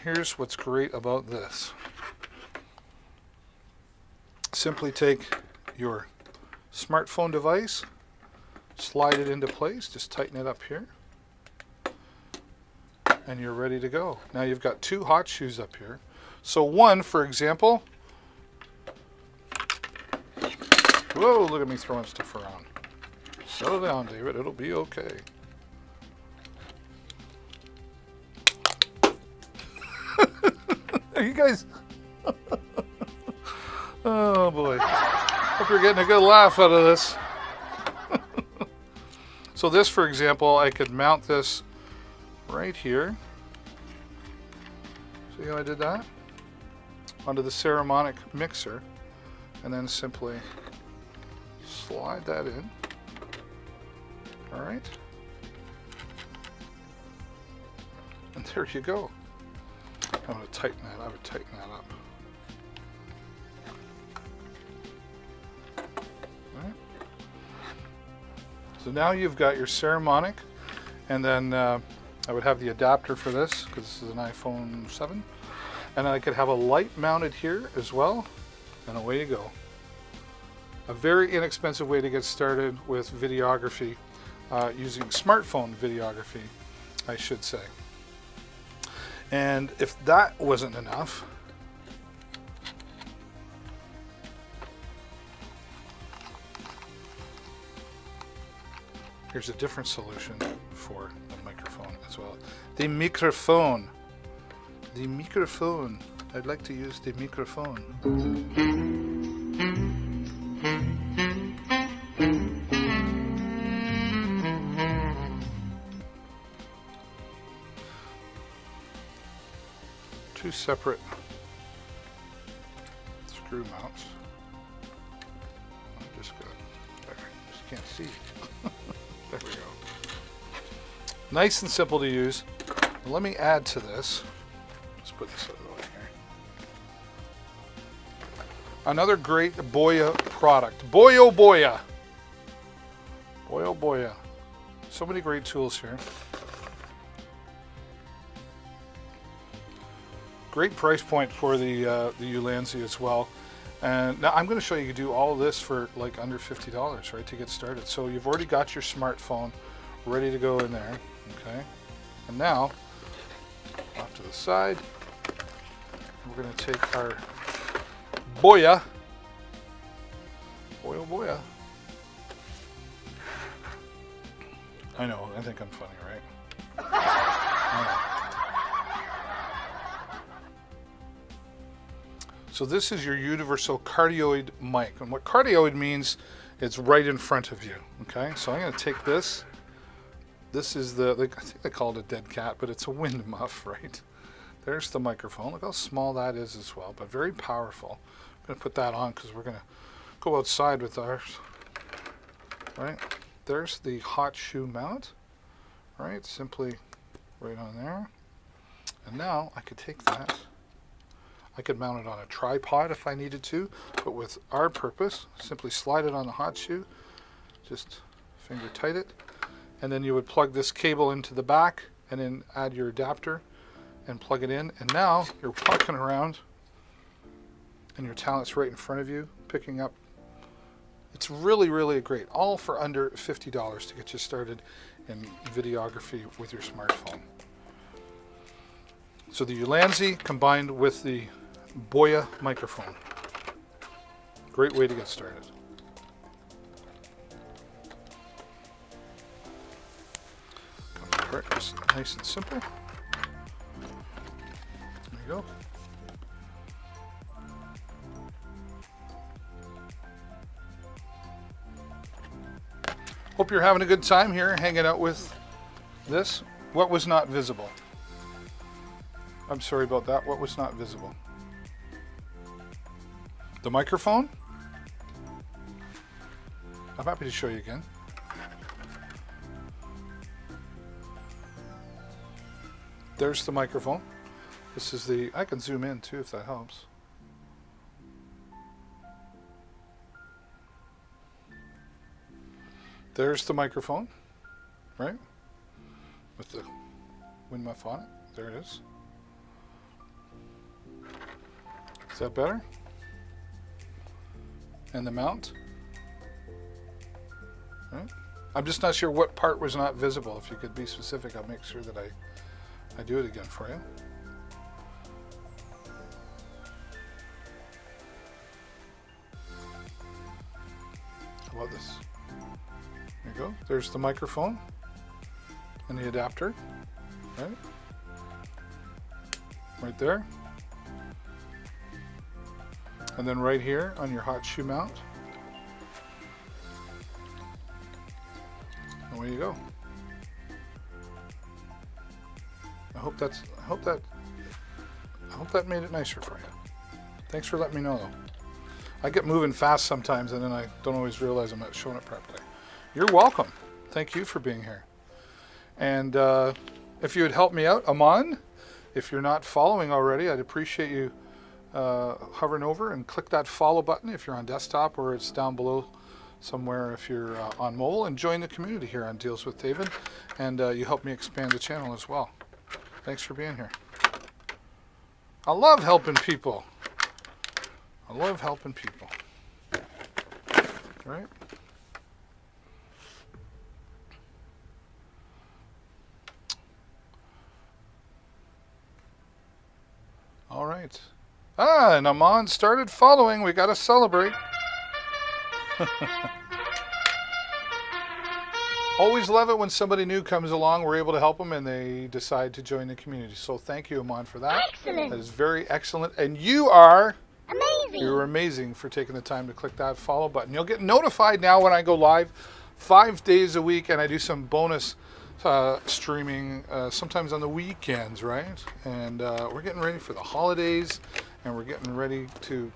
Here's what's great about this. Simply take your smartphone device, slide it into place, just tighten it up here, and you're ready to go. Now you've got 2 hot shoes up here. So one, for example, whoa, look at me throwing stuff around. Settle down, David, it'll be okay. Are you guys? Oh boy. Hope you're getting a good laugh out of this. So this, for example, I could mount this right here. See how I did that? Onto the Saramonic mixer, and then simply slide that in. All right. And there you go. I'm going to tighten that. I would tighten that up. All right. So now you've got your Saramonic, and then I would have the adapter for this because this is an iPhone 7, and I could have a light mounted here as well, and away you go. A very inexpensive way to get started with videography, using smartphone videography, I should say. And if that wasn't enough, here's a different solution for the microphone as well. The microphone. I'd like to use the microphone. Two separate screw mounts. I'm just gonna, there, just can't see. There we go. Nice and simple to use. Let me add to this. Let's put this out of the way here. Another great Boya product. Boy oh boya. Boy oh boya. So many great tools here. Great price point for the Ulanzi as well. And now I'm going to show you do all of this for like under $50, right, to get started. So you've already got your smartphone ready to go in there, okay? And now, off to the side, we're going to take our Boya. Boy oh boya. I know, I think I'm funny, right? I know. So this is your universal cardioid mic. And what cardioid means, it's right in front of you, okay? So I'm gonna take this. This is I think they call it a dead cat, but it's a wind muff, right? There's the microphone. Look how small that is as well, but very powerful. I'm gonna put that on because we're gonna go outside with ours, right? There's the hot shoe mount, right? Simply right on there. And now I could take that. I could mount it on a tripod if I needed to, but with our purpose, simply slide it on the hot shoe, just finger tight it, and then you would plug this cable into the back and then add your adapter and plug it in, and now you're walking around and your talent's right in front of you, picking up. It's really, really great, all for under $50 to get you started in videography with your smartphone. So the Ulanzi combined with the Boya microphone. Great way to get started. Come apart, just nice and simple. There you go. Hope you're having a good time here hanging out with this. What was not visible? I'm sorry about that. What was not visible? The microphone? I'm happy to show you again. There's the microphone. This is the, I can zoom in too if that helps. There's the microphone, right? With the wind muff on it. There it is. Is that better? And the mount. Right. I'm just not sure what part was not visible. If you could be specific, I'll make sure that I do it again for you. How about this? There you go. There's the microphone and the adapter, right? Right there. And then right here on your hot shoe mount. Away you go. I hope that made it nicer for you. Thanks for letting me know though. I get moving fast sometimes and then I don't always realize I'm not showing it properly. You're welcome. Thank you for being here. And if you would help me out, Aman, if you're not following already, I'd appreciate you hovering over and click that follow button if you're on desktop, or it's down below somewhere if you're on mobile, and join the community here on Deals with David, and you help me expand the channel as well. Thanks for being here. I love helping people. I love helping people. Right? All right. Ah, and Aman started following. We got to celebrate. Always love it when somebody new comes along. We're able to help them and they decide to join the community. So thank you, Amon, for that. Excellent. That is very excellent. And you are... Amazing. You're amazing for taking the time to click that follow button. You'll get notified now when I go live 5 days a week, and I do some bonus streaming sometimes on the weekends, right? And we're getting ready for the holidays, and we're getting ready to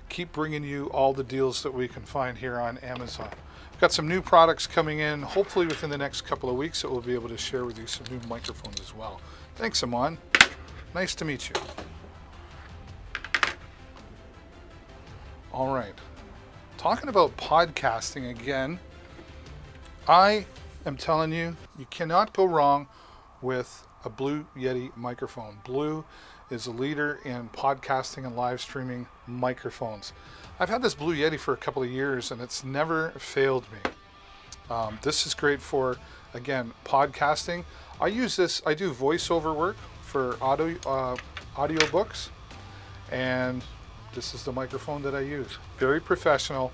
keep bringing you all the deals that we can find here on Amazon. We've got some new products coming in, hopefully within the next couple of weeks, that we'll be able to share with you some new microphones as well. Thanks, Amon. Nice to meet you. All right. Talking about podcasting again, I am telling you, you cannot go wrong with a Blue Yeti microphone. Blue is a leader in podcasting and live streaming microphones. I've had this Blue Yeti for a couple of years and it's never failed me. This is great for, again, podcasting. I use this, I do voiceover work for audio books, and this is the microphone that I use. Very professional,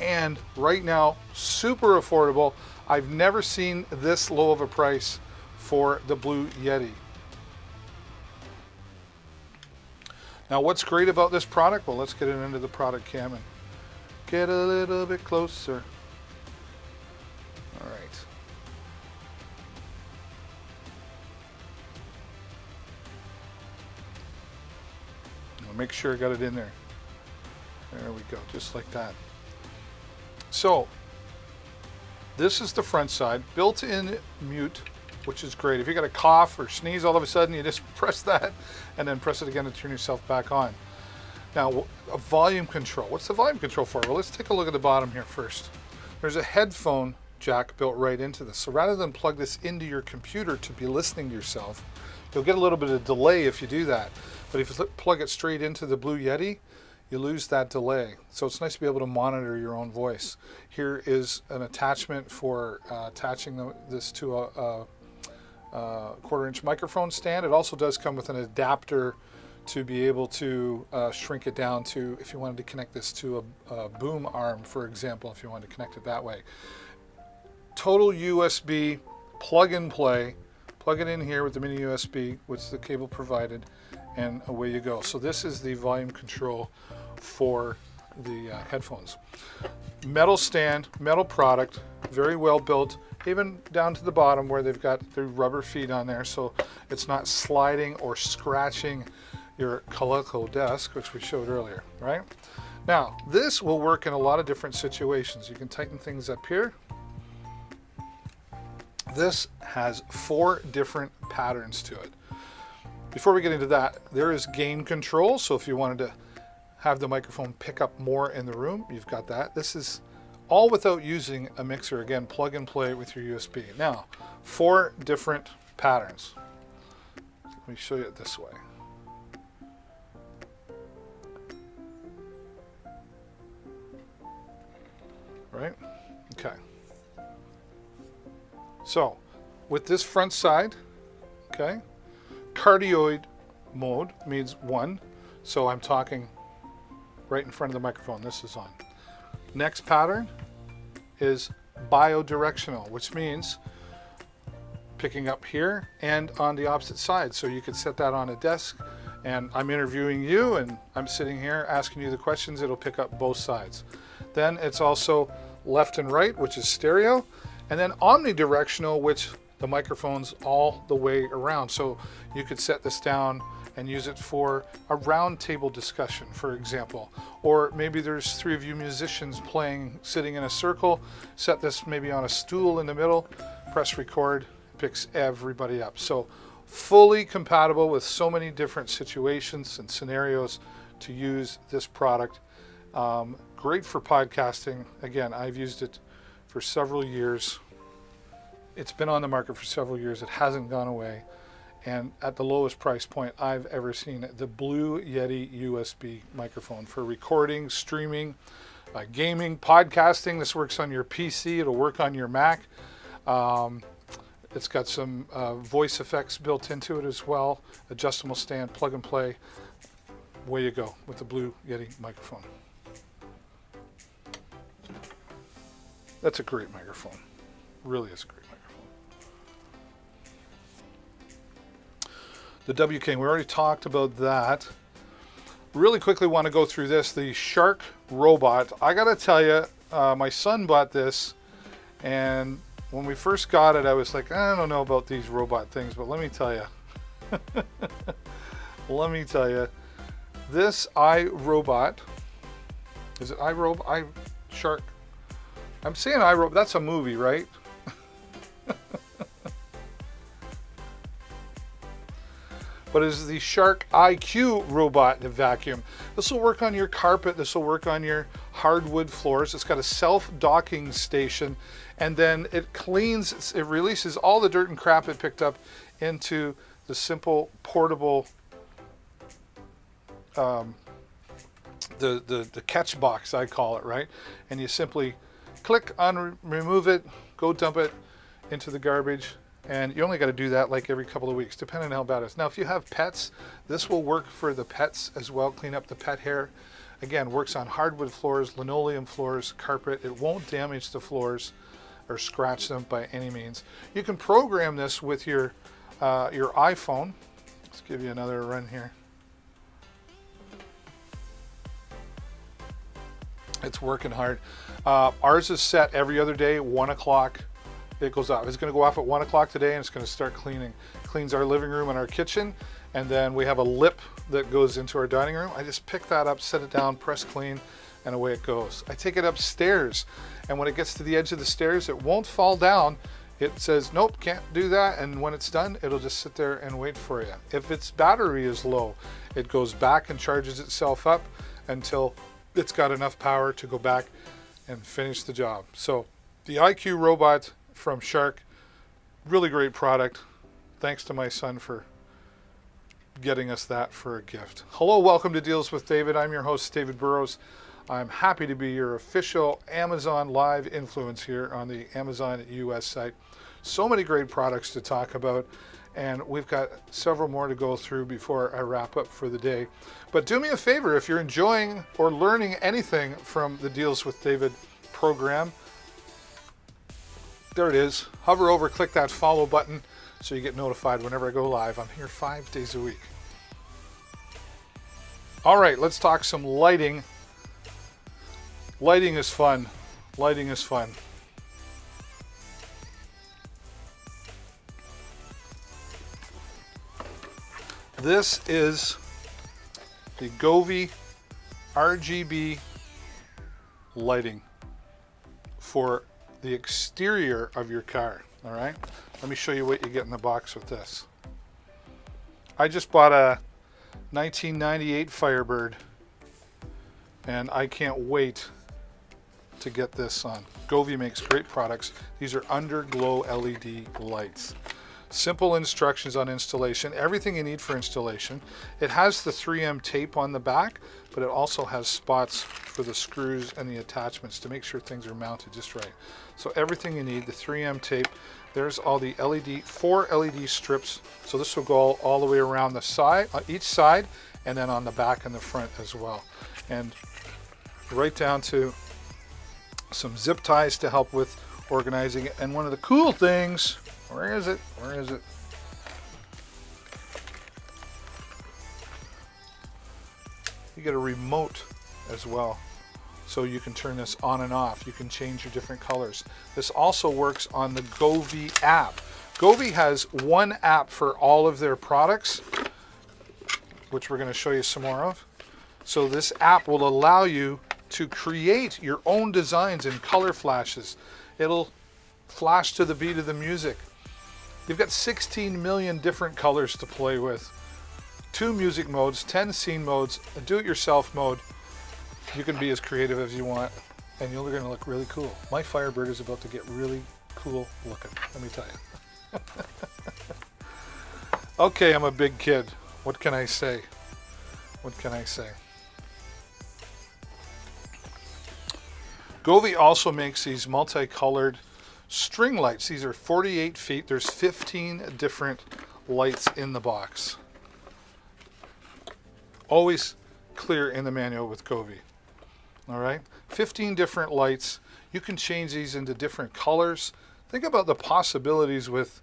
and right now, super affordable. I've never seen this low of a price for the Blue Yeti. Now, what's great about this product? Well, let's get it into the product cam and get a little bit closer. All right. I'll make sure I got it in there. There we go, just like that. So, this is the front side, built-in mute, which is great. If you got a cough or sneeze all of a sudden, you just press that and then press it again to turn yourself back on. Now, a volume control. What's the volume control for? Well, let's take a look at the bottom here first. There's a headphone jack built right into this. So rather than plug this into your computer to be listening to yourself, you'll get a little bit of delay if you do that. But if you plug it straight into the Blue Yeti, you lose that delay. So it's nice to be able to monitor your own voice. Here is an attachment for attaching this to a 1/4 inch microphone stand. It also does come with an adapter to be able to shrink it down to, if you wanted to connect this to a boom arm, for example, if you wanted to connect it that way. Total USB plug and play. Plug it in here with the mini USB, which the cable provided, and away you go. So this is the volume control for the headphones. Metal stand, metal product, very well built, even down to the bottom where they've got the rubber feet on there, so it's not sliding or scratching your Calico desk, which we showed earlier, right? Now, this will work in a lot of different situations. You can tighten things up here. This has 4 different patterns to it. Before we get into that, there is gain control. So if you wanted to have the microphone pick up more in the room, you've got that. This is all without using a mixer. Again, plug and play with your USB. Now, 4 different patterns. Let me show you it this way. Right? Okay. So, with this front side, okay, cardioid mode means 1. So I'm talking right in front of the microphone. This is on. Next pattern is bidirectional, which means picking up here and on the opposite side. So you could set that on a desk, and I'm interviewing you and I'm sitting here asking you the questions. It'll pick up both sides. Then it's also left and right, which is stereo, and then omnidirectional, which the microphone's all the way around. So you could set this down and use it for a round table discussion, for example. Or maybe there's 3 of you musicians playing, sitting in a circle, set this maybe on a stool in the middle, press record, picks everybody up. So fully compatible with so many different situations and scenarios to use this product. Great for podcasting. Again, I've used it for several years. It's been on the market for several years. It hasn't gone away. And at the lowest price point I've ever seen it, the Blue Yeti USB microphone for recording, streaming, gaming, podcasting. This works on your PC. It'll work on your Mac. It's got some voice effects built into it as well. Adjustable stand, plug and play. Away you go with the Blue Yeti microphone. That's a great microphone. Really is a great microphone. the W King. We already talked about that. Really quickly want to go through this, the Shark robot. I gotta tell you, my son bought this, and when we first got it, I was like, I don't know about these robot things, but let me tell you. Let me tell you, this iRobot, is it iRobot? Shark? I'm saying iRobot, that's a movie, right? But it's the Shark IQ robot vacuum. This will work on your carpet, this will work on your hardwood floors. It's got a self-docking station, and then it cleans, it releases all the dirt and crap it picked up into the simple portable the catch box, I call it, right? And you simply click on remove it, go dump it into the garbage, and you only got to do that like every couple of weeks, depending on how bad it is. Now, if you have pets, this will work for the pets as well. Clean up the pet hair. Again, works on hardwood floors, linoleum floors, carpet. It won't damage the floors or scratch them by any means. You can program this with your iPhone. Let's give you another run here. It's working hard. Ours is set every other day, 1 o'clock. It goes off. It's going to go off at 1 o'clock today, and it's going to start cleaning. Cleans our living room and our kitchen, and then we have a lip that goes into our dining room. I just pick that up, set it down, press clean, and away it goes. I take it upstairs, and when it gets to the edge of the stairs, it won't fall down. It says, nope, can't do that, and when it's done, it'll just sit there and wait for you. If its battery is low, it goes back and charges itself up until it's got enough power to go back and finish the job. So the IQ robot from Shark, really great product. Thanks to my son for getting us that for a gift. Hello, welcome to Deals with David. I'm your host, David Burrows. I'm happy to be your official Amazon Live influence here on the Amazon US site. So many great products to talk about, and we've got several more to go through before I wrap up for the day. But do me a favor, if you're enjoying or learning anything from the Deals with David program, there it is. Hover over, click that follow button so you get notified whenever I go live. I'm here 5 days a week. All right, let's talk some lighting. Lighting is fun. Lighting is fun. This is the gEEk RGB lighting for the exterior of your car. All right, let me show you what you get in the box with this. I just bought a 1998 Firebird, and I can't wait to get this on. gEEk makes great products. These are underglow LED lights. Simple instructions on installation, everything you need for installation. It has the 3M tape on the back, but it also has spots for the screws and the attachments to make sure things are mounted just right. So everything you need, the 3M tape, there's all the LED, 4 LED strips. So this will go all the way around the side, on each side, and then on the back and the front as well. And right down to some zip ties to help with organizing it. And one of the cool things, where is it? Where is it? You get a remote as well, so you can turn this on and off. You can change your different colors. This also works on the gEEk app. gEEk has one app for all of their products, which we're going to show you some more of. So this app will allow you to create your own designs in color flashes. It'll flash to the beat of the music. You've got 16 million different colors to play with. 2 music modes, 10 scene modes, a do-it-yourself mode. You can be as creative as you want, and you're going to look really cool. My Firebird is about to get really cool looking, let me tell you. Okay, I'm a big kid. What can I say? What can I say? gEEk also makes these multicolored string lights. These are 48 feet. There's 15 different lights in the box. Always clear in the manual with gEEk. All right, 15 different lights. You can change these into different colors. Think about the possibilities with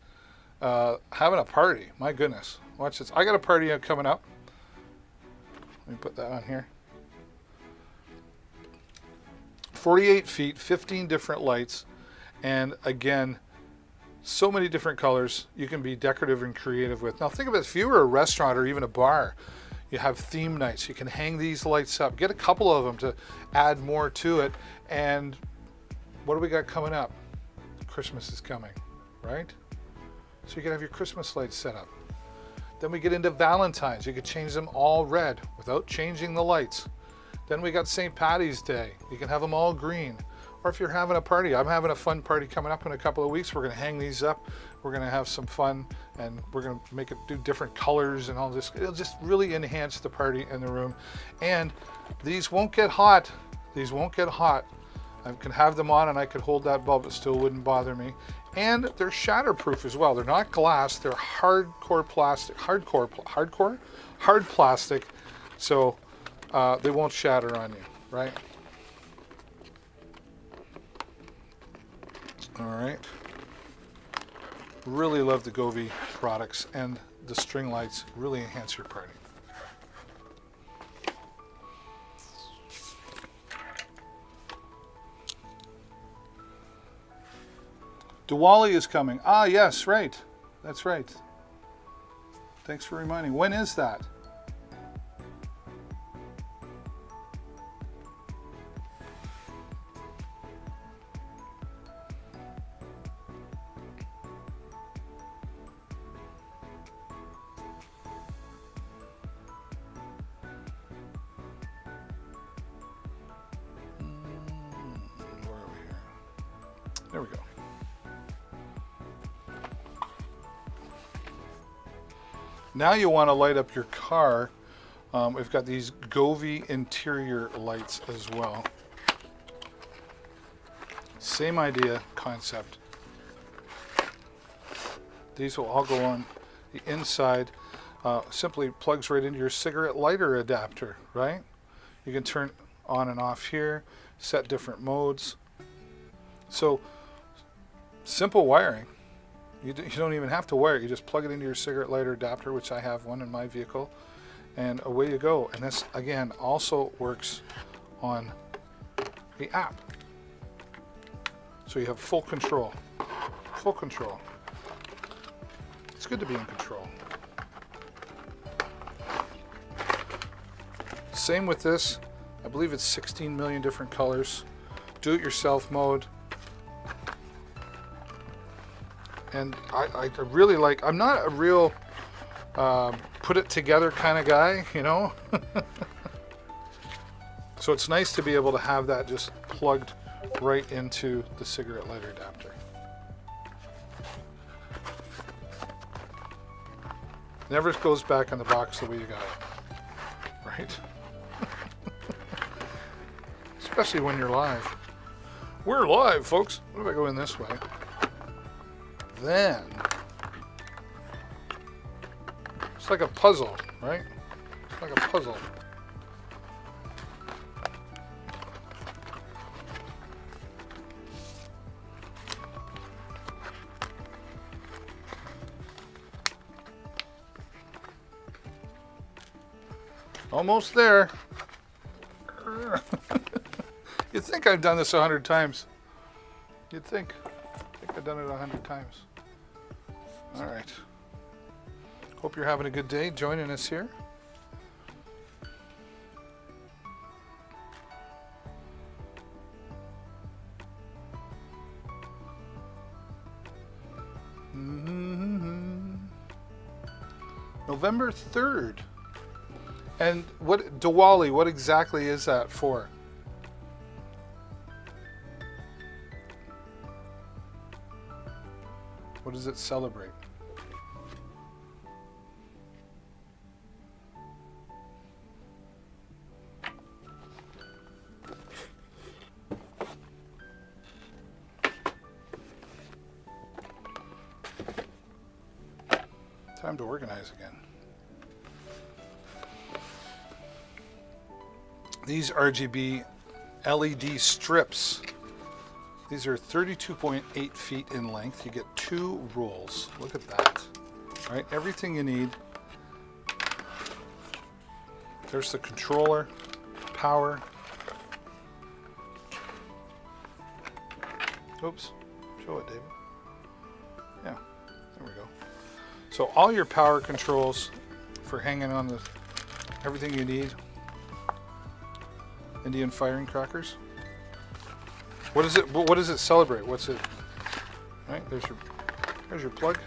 having a party. My goodness, Watch this. I got a party coming up. Let me put that on here. 48 feet, 15 different lights, and again, so many different colors you can be decorative and creative with. Now think about it, if you were a restaurant or even a bar, you have theme nights, you can hang these lights up, get a couple of them to add more to it. And what do we got coming up? Christmas is coming, right? So you can have your Christmas lights set up. Then we get into Valentine's. You could change them all red without changing the lights. Then we got St. Patty's Day. You can have them all green. Or if you're having a party, I'm having a fun party coming up in a couple of weeks. We're going to hang these up. We're going to have some fun, and we're going to make it do different colors and all this. It'll just really enhance the party in the room. And these won't get hot. These won't get hot. I can have them on and I could hold that bulb. It still wouldn't bother me. And they're shatterproof as well. They're not glass. They're hardcore plastic. Hard plastic. So they won't shatter on you, right? All right. Really love the gEEk products, and the string lights really enhance your party. Diwali is coming. Ah, yes, right. That's right. Thanks for reminding. When is that? Where are we here? There we go. Now you want to light up your car. We've got these gEEk interior lights as well. Same idea, concept. These will all go on the inside. Simply plugs right into your cigarette lighter adapter, right? You can turn on and off here, set different modes. So simple wiring. You don't even have to wire it. You just plug it into your cigarette lighter adapter, which I have one in my vehicle, and away you go. And this, again, also works on the app. So you have full control. Full control. It's good to be in control. Same with this. I believe it's 16 million different colors. Do-it-yourself mode. And I really like, I'm not a real put it together kind of guy, you know. So it's nice to be able to have that just plugged right into the cigarette lighter adapter. Never goes back in the box the way you got it, right? Especially when you're live. We're live, folks. What if I go in this way? Then it's like a puzzle, right? It's like a puzzle. Almost there. You'd think I've done this 100 times. You'd think. I think I've done it 100 times. All right. Hope you're having a good day joining us here. November 3rd. And what Diwali, what exactly is that for? What does it celebrate? Time to organize again. These RGB LED strips. These are 32.8 feet in length. You get 2 rolls. Look at that. All right, everything you need There's the controller, power. Oops, show it, David. Yeah, there we go. So all your power controls for hanging on the everything you need. Indian firing crackers. What is it? What does it celebrate? What's it? Right, there's your plug.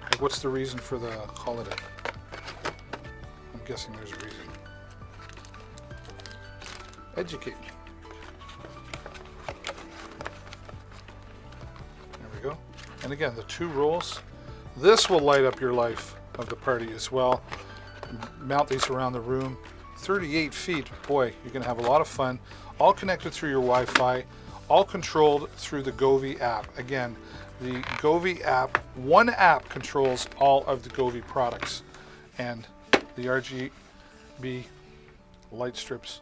Like, what's the reason for the holiday? I'm guessing there's a reason. Educate. There we go. And again, the 2 rolls. This will light up your life of the party as well. Mount these around the room. 38 feet. Boy, you're going to have a lot of fun. All connected through your Wi-Fi. All controlled through the gEEk app. Again, the gEEk app, one app controls all of the gEEk products. And the RGB light strips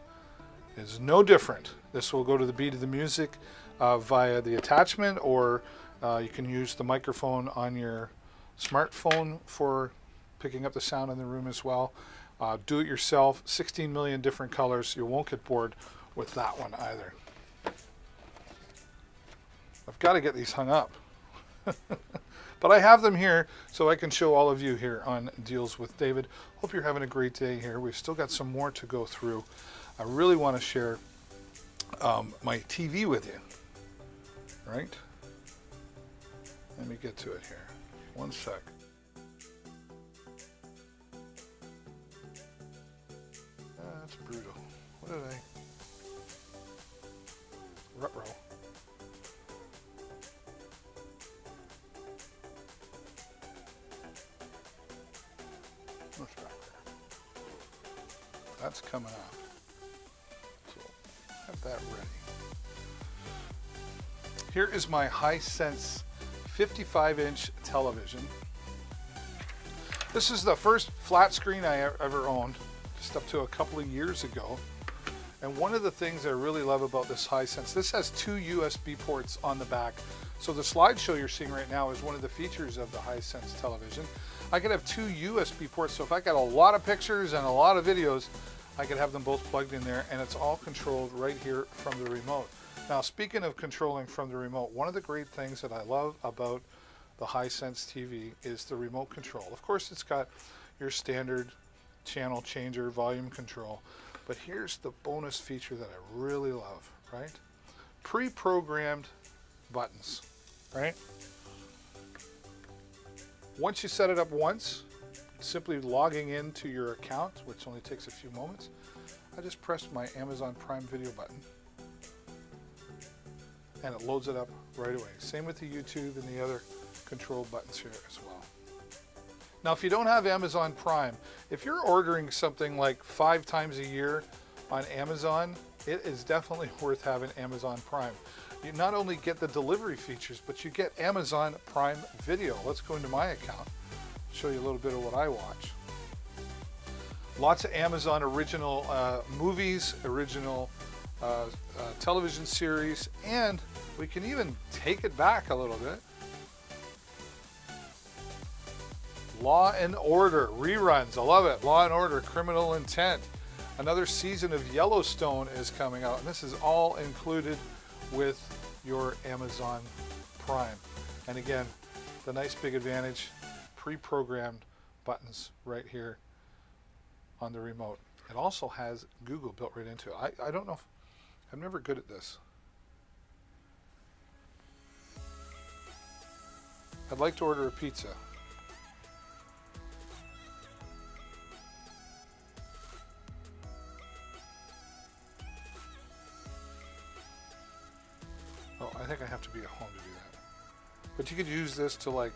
is no different. This will go to the beat of the music via the attachment, or you can use the microphone on your smartphone for picking up the sound in the room as well. Do it yourself, 16 million different colors. You won't get bored with that one either. I've got to get these hung up. But I have them here so I can show all of you here on Deals with David. Hope you're having a great day here. We've still got some more to go through. I really want to share my TV with you. Right? Let me get to it here. One sec. That's brutal. What did I... Ruh-roh. What's back there? That's coming up. So have that ready. Here is my Hisense 55-inch television. This is the first flat screen I ever owned, just up to a couple of years ago. And one of the things I really love about this Hisense, this has 2 USB ports on the back. So the slideshow you're seeing right now is one of the features of the Hisense television. I could have 2 USB ports, so if I got a lot of pictures and a lot of videos, I could have them both plugged in there, and it's all controlled right here from the remote. Now, speaking of controlling from the remote, one of the great things that I love about the Hisense TV is the remote control. Of course, it's got your standard channel changer, volume control, but here's the bonus feature that I really love, right? Pre-programmed buttons, right? Once you set it up once, simply logging into your account, which only takes a few moments, I just pressed my Amazon Prime Video button and it loads it up right away. Same with the YouTube and the other control buttons here as well. Now, if you don't have Amazon Prime, if you're ordering something like 5 times a year on Amazon, it is definitely worth having Amazon Prime. You not only get the delivery features, but you get Amazon Prime Video. Let's go into my account, show you a little bit of what I watch. Lots of Amazon original movies, original television series, and we can even take it back a little bit. Law and Order reruns. I love it. Law and Order, Criminal Intent. Another season of Yellowstone is coming out, and this is all included with your Amazon Prime. And again, the nice big advantage, pre-programmed buttons right here on the remote. It also has Google built right into it. I don't know if, I'm never good at this. I'd like to order a pizza. Oh, I think I have to be at home to do that. But you could use this to like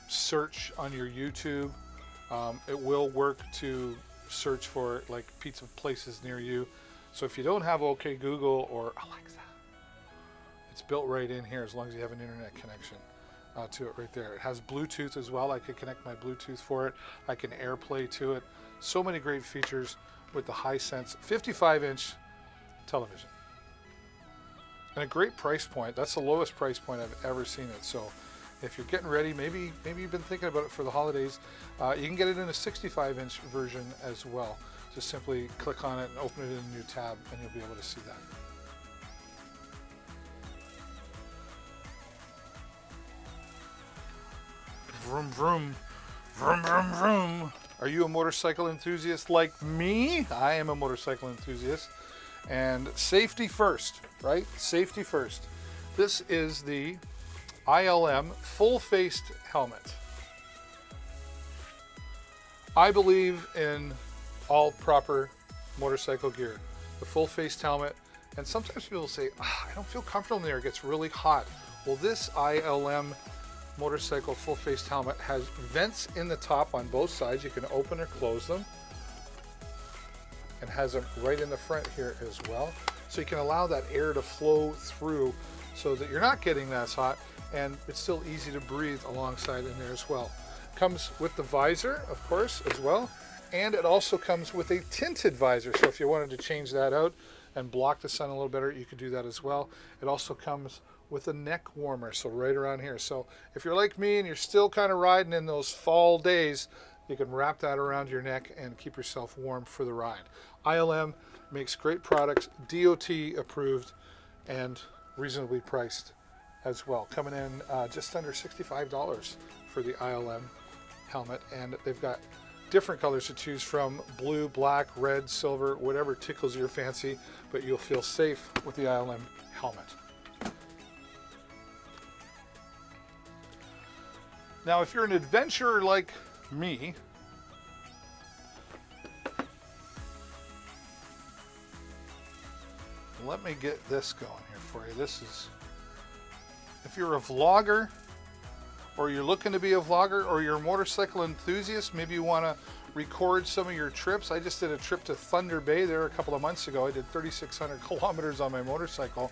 search on your YouTube. It will work to search for like pizza places near you. So if you don't have OK Google or Alexa, it's built right in here as long as you have an internet connection to it right there. It has Bluetooth as well. I could connect my Bluetooth for it. I can AirPlay to it. So many great features with the Hisense 55-inch television. And a great price point. That's the lowest price point I've ever seen it. So if you're getting ready, maybe you've been thinking about it for the holidays, you can get it in a 65-inch version as well. Just simply click on it and open it in a new tab, and you'll be able to see that. Vroom, vroom, vroom, vroom, vroom. Are you a motorcycle enthusiast like me? I am a motorcycle enthusiast. And safety first, right? Safety first. This is the ILM full-faced helmet. I believe in all proper motorcycle gear. The full-faced helmet, and sometimes people say, I don't feel comfortable in there, it gets really hot. Well, this ILM motorcycle full-faced helmet has vents in the top on both sides. You can open or close them, and has them right in the front here as well. So you can allow that air to flow through so that you're not getting that hot, and it's still easy to breathe alongside in there as well. Comes with the visor, of course, as well, and it also comes with a tinted visor. So if you wanted to change that out and block the sun a little better, you could do that as well. It also comes with a neck warmer, so right around here. So if you're like me and you're still kind of riding in those fall days, you can wrap that around your neck and keep yourself warm for the ride. ILM makes great products, DOT approved, and reasonably priced as well. Coming in just under $65 for the ILM helmet, and they've got different colors to choose from: blue, black, red, silver, whatever tickles your fancy, but you'll feel safe with the ILM helmet. Now, if you're an adventurer like me, let me get this going here for you. This is, if you're a vlogger, or you're looking to be a vlogger, or you're a motorcycle enthusiast, maybe you want to record some of your trips. I just did a trip to Thunder Bay there a couple of months ago. I did 3,600 kilometers on my motorcycle,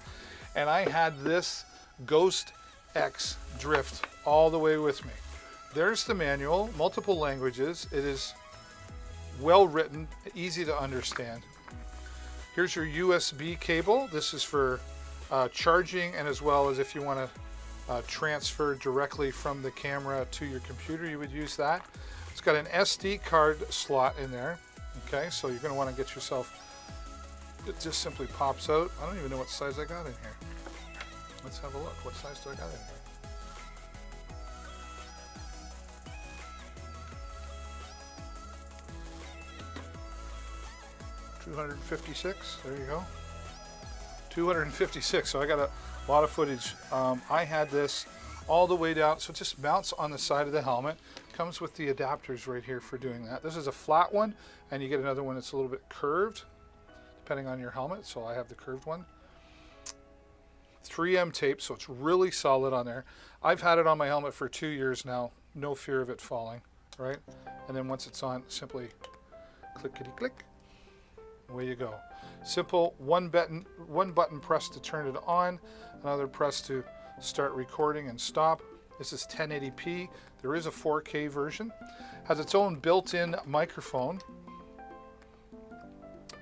and I had this Ghost X drift all the way with me. There's the manual, multiple languages. It is well written, easy to understand. Here's your USB cable. This is for charging, and as well as if you want to transfer directly from the camera to your computer, you would use that. It's got an SD card slot in there. Okay, so you're going to want to get yourself, it just simply pops out. I don't even know what size I got in here. Let's have a look. What size do I got in here? $256. There you go. 256. So I got a lot of footage. I had this all the way down, so it just mounts on the side of the helmet. Comes with the adapters right here for doing that. This is a flat one, and you get another one that's a little bit curved, depending on your helmet. So I have the curved one. 3M tape, so it's really solid on there. I've had it on my helmet for 2 years now. No fear of it falling, right? And then once it's on, simply clickety click. Away you go. Simple one button press to turn it on, another press to start recording and stop. This is 1080p. There is a 4K version. Has its own built-in microphone,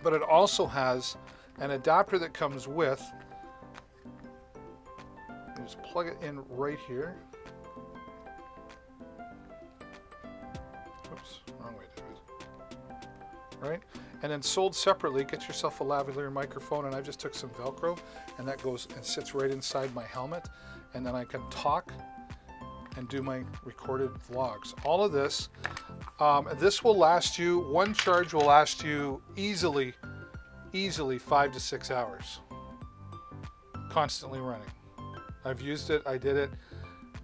but it also has an adapter that comes with. You just plug it in right here. Oops, wrong way, David. Right? And then sold separately, get yourself a lavalier microphone, and I just took some Velcro, and that goes and sits right inside my helmet, and then I can talk and do my recorded vlogs. All of this, this will last you, one charge will last you easily 5 to 6 hours, constantly running. I've used it, I did it,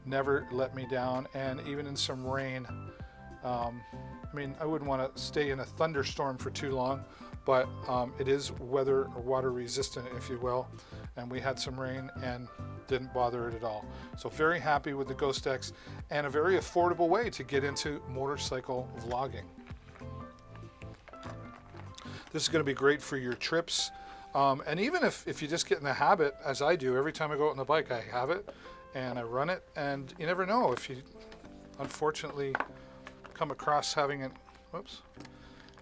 never let me down, and even in some rain, I mean, I wouldn't want to stay in a thunderstorm for too long, but it is weather or water resistant, if you will, and we had some rain and didn't bother it at all. So very happy with the Ghost X, and a very affordable way to get into motorcycle vlogging. This is going to be great for your trips, and even if you just get in the habit, as I do, every time I go out on the bike, I have it and I run it, and you never know if you unfortunately come across having an, whoops,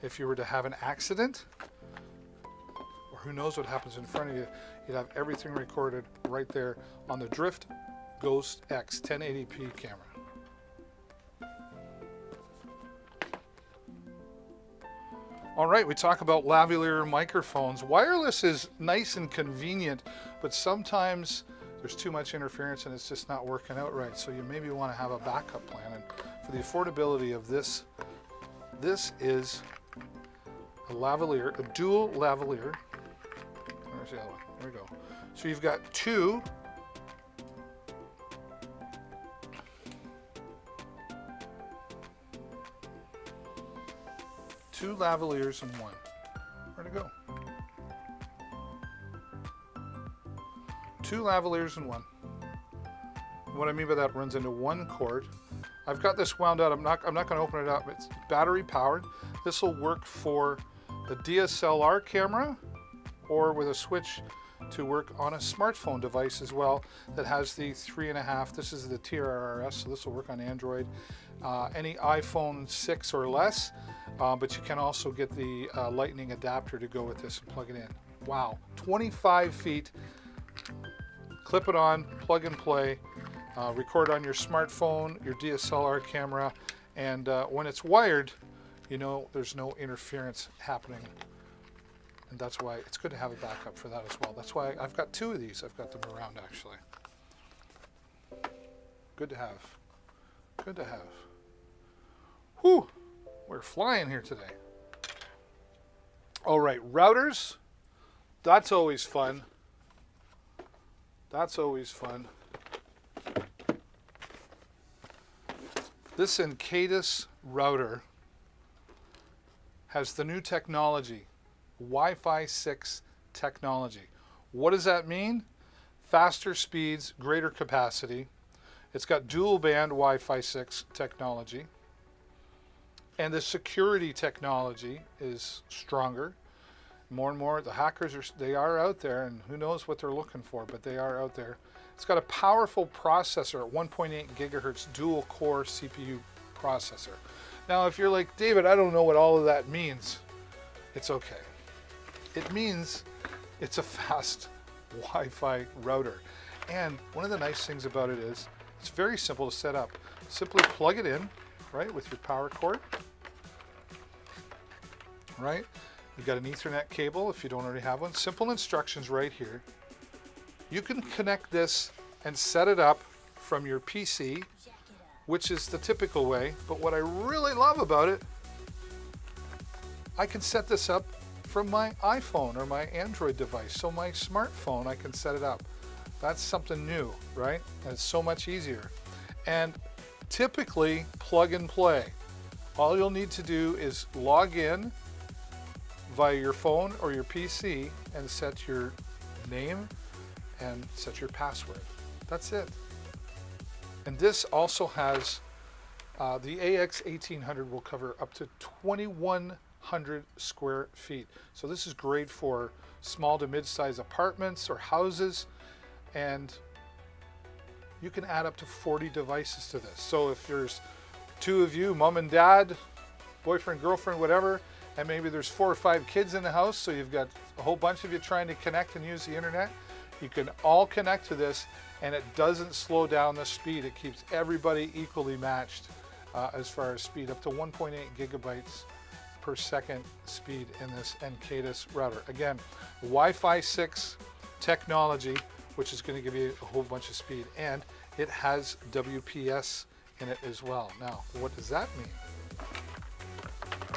if you were to have an accident, or who knows what happens in front of you, you'd have everything recorded right there on the Drift Ghost X 1080p camera. All right, we talk about lavalier microphones. Wireless is nice and convenient, but sometimes there's too much interference and it's just not working out right. So you maybe want to have a backup plan. And for the affordability of this, this is a lavalier, a dual lavalier. Where's the other one? There we go. So you've got two lavaliers in one. Where'd it go? Two lavaliers in one. What I mean by that, runs into one cord. I've got this wound out. I'm not going to open it up. It's battery powered. This will work for the DSLR camera or with a switch to work on a smartphone device as well that has the 3.5. This is the TRRS, so this will work on Android. Any iPhone 6 or less, but you can also get the lightning adapter to go with this and plug it in. Wow, 25 feet, clip it on, plug and play, record on your smartphone, your DSLR camera, and when it's wired, you know there's no interference happening. And that's why it's good to have a backup for that as well. That's why I've got two of these. I've got them around actually. Good to have. Good to have. Whew, we're flying here today. All right, routers. That's always fun. That's always fun. This Encatus router has the new technology, Wi-Fi 6 technology. What does that mean? Faster speeds, greater capacity. It's got dual band Wi-Fi 6 technology. And the security technology is stronger. More and more, the hackers they are out there, and who knows what they're looking for, but they are out there. It's got a powerful processor at 1.8 gigahertz dual core CPU processor. Now, if you're like, David, I don't know what all of that means, it's okay. It means it's a fast Wi-Fi router. And one of the nice things about it is it's very simple to set up. Simply plug it in, right, with your power cord, right? You've got an Ethernet cable if you don't already have one. Simple instructions right here. You can connect this and set it up from your PC, which is the typical way. But what I really love about it, I can set this up from my iPhone or my Android device. So my smartphone, I can set it up. That's something new, right? And it's so much easier. And typically plug and play. All you'll need to do is log in via your phone or your PC and set your name and set your password. That's it. And this also has the AX1800 will cover up to 2,100 square feet. So this is great for small to mid-sized apartments or houses, and you can add up to 40 devices to this. So if there's two of you, mom and dad, boyfriend, girlfriend, whatever, and maybe there's 4 or 5 kids in the house, so you've got a whole bunch of you trying to connect and use the internet, you can all connect to this, and it doesn't slow down the speed. It keeps everybody equally matched as far as speed, up to 1.8 gigabytes per second speed in this Encatus router. Again, Wi-Fi 6 technology, which is going to give you a whole bunch of speed, and it has WPS in it as well. Now, what does that mean?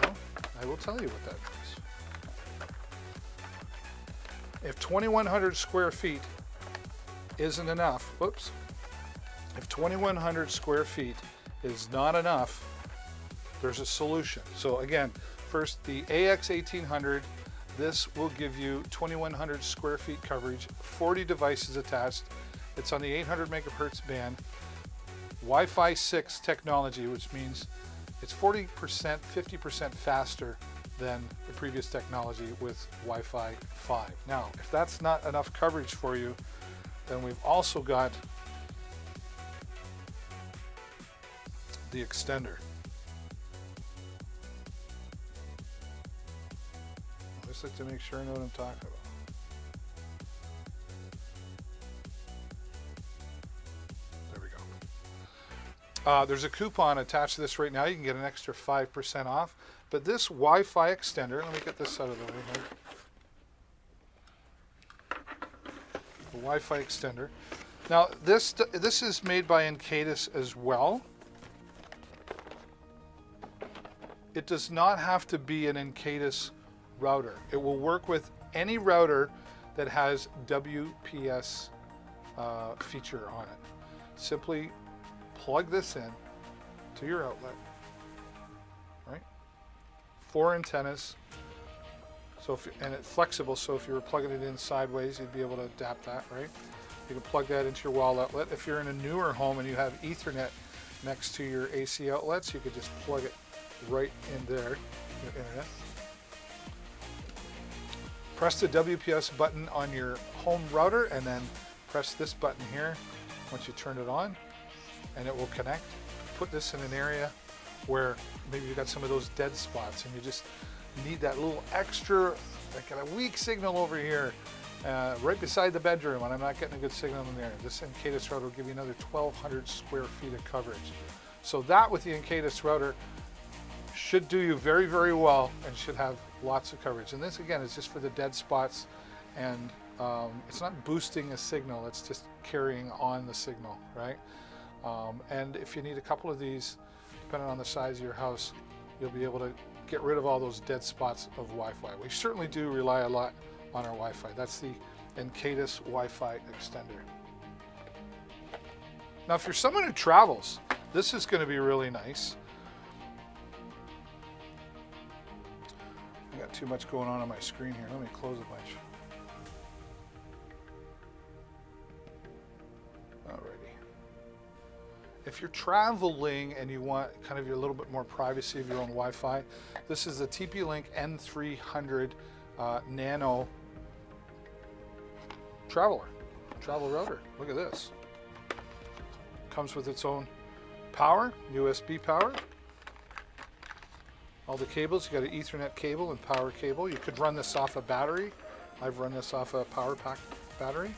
Well, I will tell you what that means. If 2,100 square feet isn't enough, whoops, if 2,100 square feet is not enough, there's a solution. So again, first the AX1800, this will give you 2,100 square feet coverage, 40 devices attached. It's on the 800 megahertz band, Wi-Fi 6 technology, which means it's 40%, 50% faster than the previous technology with Wi-Fi 5. Now, if that's not enough coverage for you, then we've also got the extender. I just like to make sure I know what I'm talking about. There we There's a coupon attached to this right now. You can get an extra 5% off. But this Wi-Fi extender, let me get this out of the way here. The Wi-Fi extender. Now this is made by Encatus as well. It does not have to be an Encatus router. It will work with any router that has WPS feature on it. Simply plug this in to your outlet, right? 4 antennas. So and it's flexible, so if you were plugging it in sideways, you'd be able to adapt that, right? You can plug that into your wall outlet. If you're in a newer home and you have Ethernet next to your AC outlets, you could just plug it right in there, your internet. Press the WPS button on your home router and then press this button here once you turn it on and it will connect. Put this in an area where maybe you've got some of those dead spots and you just need that little extra, like a weak signal over here right beside the bedroom and I'm not getting a good signal in there. This Encatus router will give you another 1,200 square feet of coverage. So that with the Encatus router should do you very, very well and should have lots of coverage. And this again is just for the dead spots and it's not boosting a signal, it's just carrying on the signal, right? And if you need a couple of these, depending on the size of your house, you'll be able to get rid of all those dead spots of Wi-Fi. We certainly do rely a lot on our Wi-Fi. That's the Encatus Wi-Fi extender. Now, if you're someone who travels, this is going to be really nice. I got too much going on my screen here. Let me close a bunch. Alrighty. If you're traveling and you want kind of your little bit more privacy of your own Wi-Fi, this is the TP-Link N300 Nano travel router. Look at this. Comes with its own power, USB power. All the cables, you got an Ethernet cable and power cable. You could run this off a battery. I've run this off a power pack battery,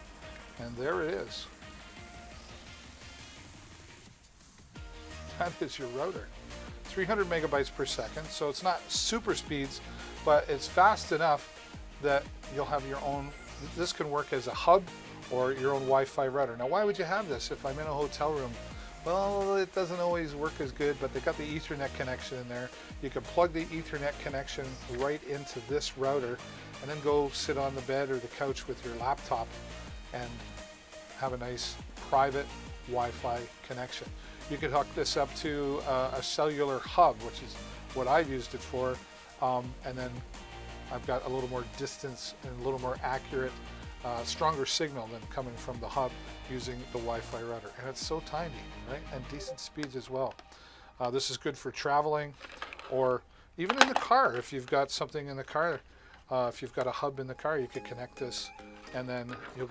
and there it is. That is your router. 300 megabytes per second, so it's not super speeds, but it's fast enough that you'll have your own. This can work as a hub or your own Wi-Fi router. Now, why would you have this if I'm in a hotel room? Well, it doesn't always work as good, but they got the Ethernet connection in there. You can plug the Ethernet connection right into this router and then go sit on the bed or the couch with your laptop and have a nice private Wi-Fi connection. You could hook this up to a cellular hub, which is what I've used it for, and then I've got a little more distance and a little more accurate, stronger signal than coming from the hub using the Wi-Fi router. And it's so tiny, right? And decent speeds as well. This is good for traveling or even in the car. If you've got something in the car, if you've got a hub in the car, you could connect this and then you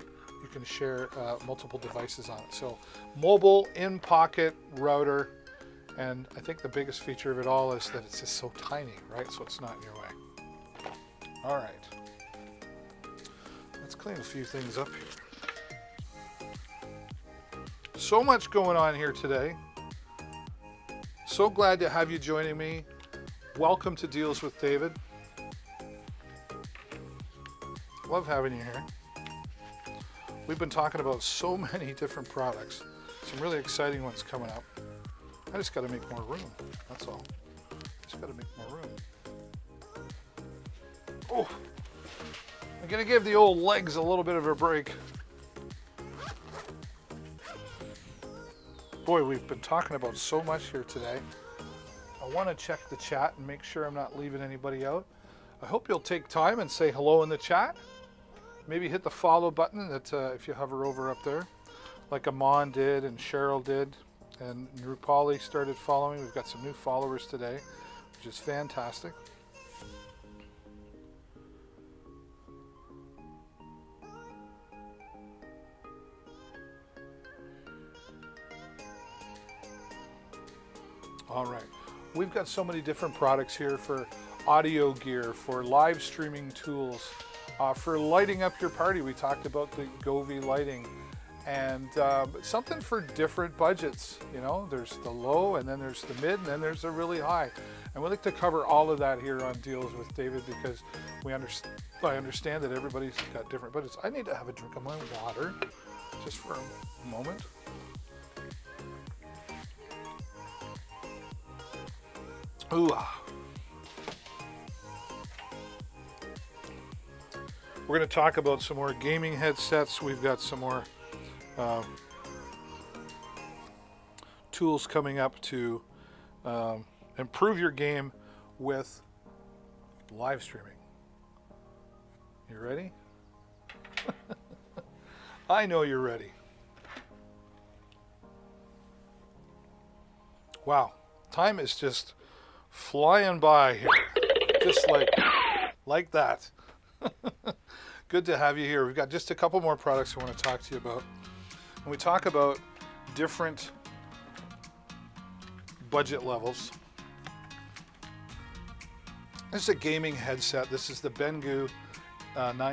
can share multiple devices on it. So mobile, in-pocket router, and I think the biggest feature of it all is that it's just so tiny, right? So it's not in your way. All right. Let's clean a few things up here. So much going on here today. So glad to have you joining me. Welcome to Deals with David. Love having you here. We've been talking about so many different products. Some really exciting ones coming up. I just got to make more room. That's all. Just got to make more room. Oh, I'm going to give the old legs a little bit of a break. Boy, we've been talking about so much here today. I want to check the chat and make sure I'm not leaving anybody out. I hope you'll take time and say hello in the chat. Maybe hit the follow button that if you hover over up there, like Amon did and Cheryl did, and Rupali started following. We've got some new followers today, which is fantastic. All right, we've got so many different products here for audio gear, for live streaming tools, for lighting up your party. We talked about the Govee lighting and something for different budgets. You know, there's the low, and then there's the mid, and then there's the really high. And we like to cover all of that here on Deals with David because I understand that everybody's got different budgets. I need to have a drink of my water just for a moment. Ooh. We're going to talk about some more gaming headsets. We've got some more tools coming up to improve your game with live streaming. You ready? I know you're ready. Wow, time is just flying by here, just like that. Good to have you here. We've got just a couple more products we want to talk to you about. When we talk about different budget levels, this is a gaming headset. This is the Banggood 9000. I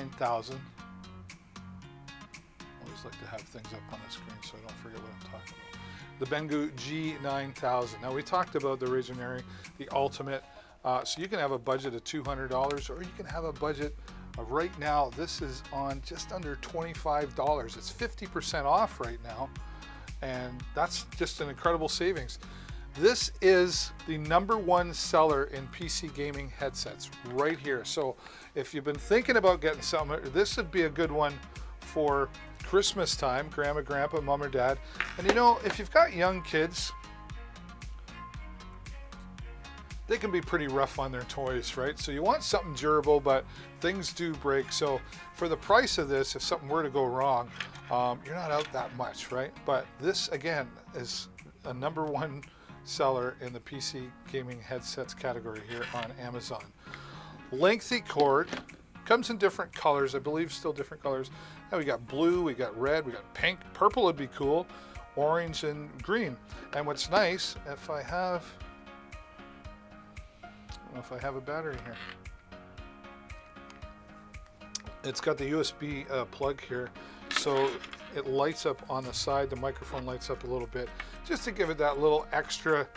always like to have things up on the screen so I don't forget what I'm talking about. The Banggood G9000. Now we talked about the Visionary, the Ultimate. So you can have a budget of $200, or you can have a budget of, right now, this is on just under $25. It's 50% off right now, and that's just an incredible savings. This is the #1 seller in PC gaming headsets right here. So if you've been thinking about getting something, this would be a good one for Christmas time, grandma, grandpa, mom or dad. And you know, if you've got young kids, they can be pretty rough on their toys, right? So you want something durable, but things do break. So for the price of this, if something were to go wrong, you're not out that much, right? But this, again, is a #1 seller in the PC gaming headsets category here on Amazon. Lengthy cord, comes in different colors, I believe still different colors. Now we got blue, we got red, we got pink, purple would be cool, orange and green. And what's nice, if I have a battery here. It's got the USB plug here, so it lights up on the side. The microphone lights up a little bit, just to give it that little extra,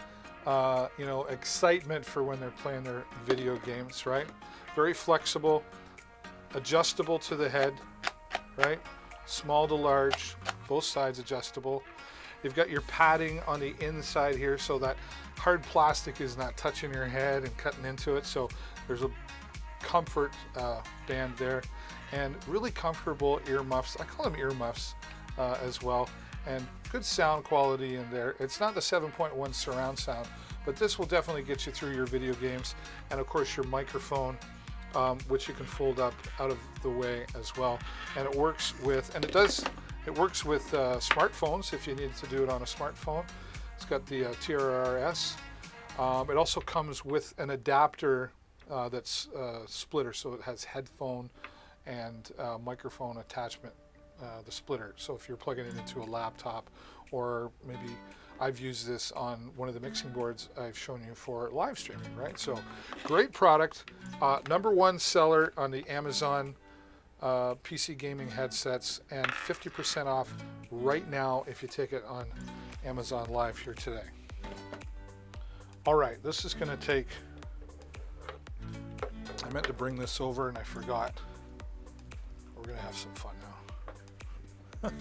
excitement for when they're playing their video games, right? Very flexible, adjustable to the head, right? Small to large, both sides adjustable. You've got your padding on the inside here, so that hard plastic is not touching your head and cutting into it. So there's a comfort band there, and really comfortable earmuffs. I call them earmuffs as well, and good sound quality in there. It's not the 7.1 surround sound, but this will definitely get you through your video games. And of course your microphone, which you can fold up out of the way as well. And it works with, smartphones if you need to do it on a smartphone. It's got the TRRS. It also comes with an adapter that's splitter, so it has headphone and microphone attachment, the splitter. So if you're plugging it into a laptop, or maybe I've used this on one of the mixing boards I've shown you for live streaming, right? So great product, #1 seller on the Amazon PC gaming headsets, and 50% off right now if you take it on Amazon Live here today. All right, this is going to take, I meant to bring this over and I forgot. We're going to have some fun now.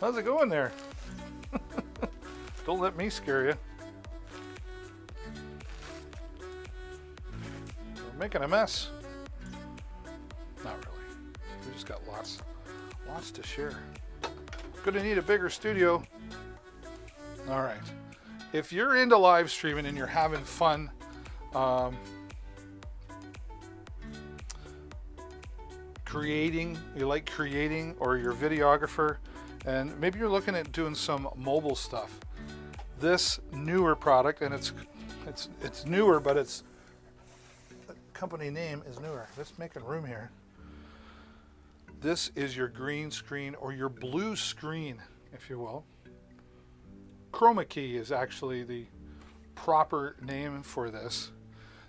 How's it going there? Don't let me scare you. We're making a mess. Not really. We just got lots to share. Gonna need a bigger studio. All right. If you're into live streaming and you're having fun, you like creating, or you're a videographer, and maybe you're looking at doing some mobile stuff, this newer product, and it's newer, but the company name is newer. Let's make room here. This is your green screen, or your blue screen, if you will. Chroma key is actually the proper name for this.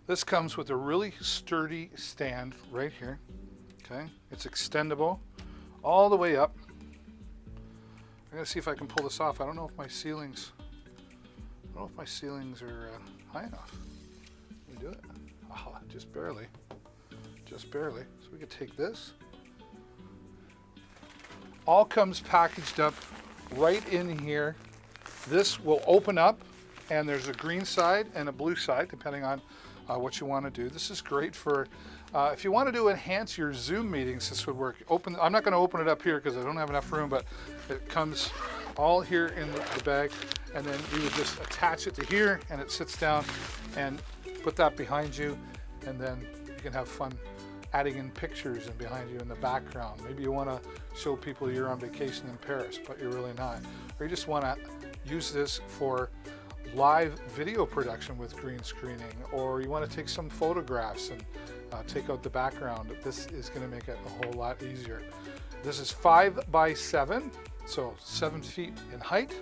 This comes with a really sturdy stand right here. Okay, it's extendable. all the way up. I'm gonna see if I can pull this off. I don't know if my ceilings, are high enough. Can we do it? Oh, just barely. Just barely. So we could take this. All comes packaged up right in here. This will open up, and there's a green side and a blue side, depending on what you want to do. This is great for if you want to enhance your Zoom meetings. This would work. I'm not going to open it up here because I don't have enough room, but it comes all here in the bag, and then you would just attach it to here, and it sits down, and put that behind you, and then you can have fun adding in pictures and behind you in the background. Maybe you want to show people you're on vacation in Paris, but you're really not. Or you just want to use this for live video production with green screening, or you want to take some photographs and take out the background. This is going to make it a whole lot easier. This is 5 by 7, so 7 feet in height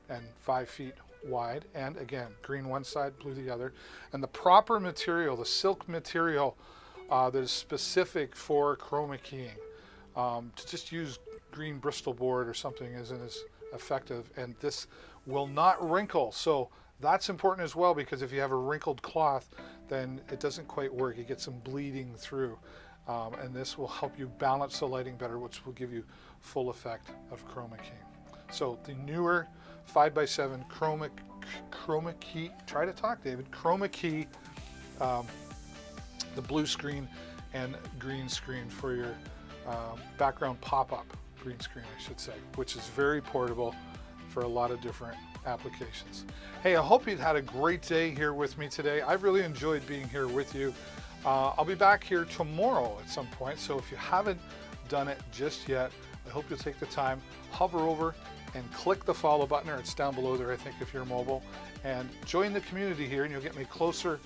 and 5 feet wide, and again, green one side, blue the other. And the proper material, the silk material that is specific for chroma keying. To just use green Bristol board or something isn't as effective, and this will not wrinkle. So that's important as well, because if you have a wrinkled cloth, then it doesn't quite work. You get some bleeding through, and this will help you balance the lighting better, which will give you full effect of chroma keying. So the newer 5 by 7 chroma key, try to talk, David, chroma key, the blue screen and green screen for your background pop-up green screen, I should say, which is very portable for a lot of different applications. Hey, I hope you've had a great day here with me today. I really enjoyed being here with you. I'll be back here tomorrow at some point, so if you haven't done it just yet, I hope you'll take the time, hover over and click the follow button, or it's down below there, I think, if you're mobile, and join the community here, and you'll get me closer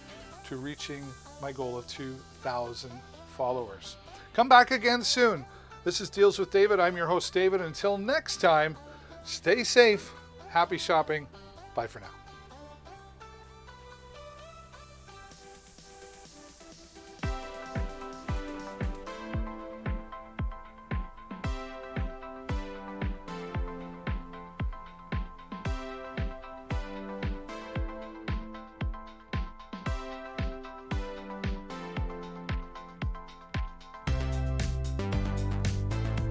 to reaching my goal of 2,000 followers. Come back again soon. This is Deals with David. I'm your host, David. Until next time, stay safe, happy shopping. Bye for now.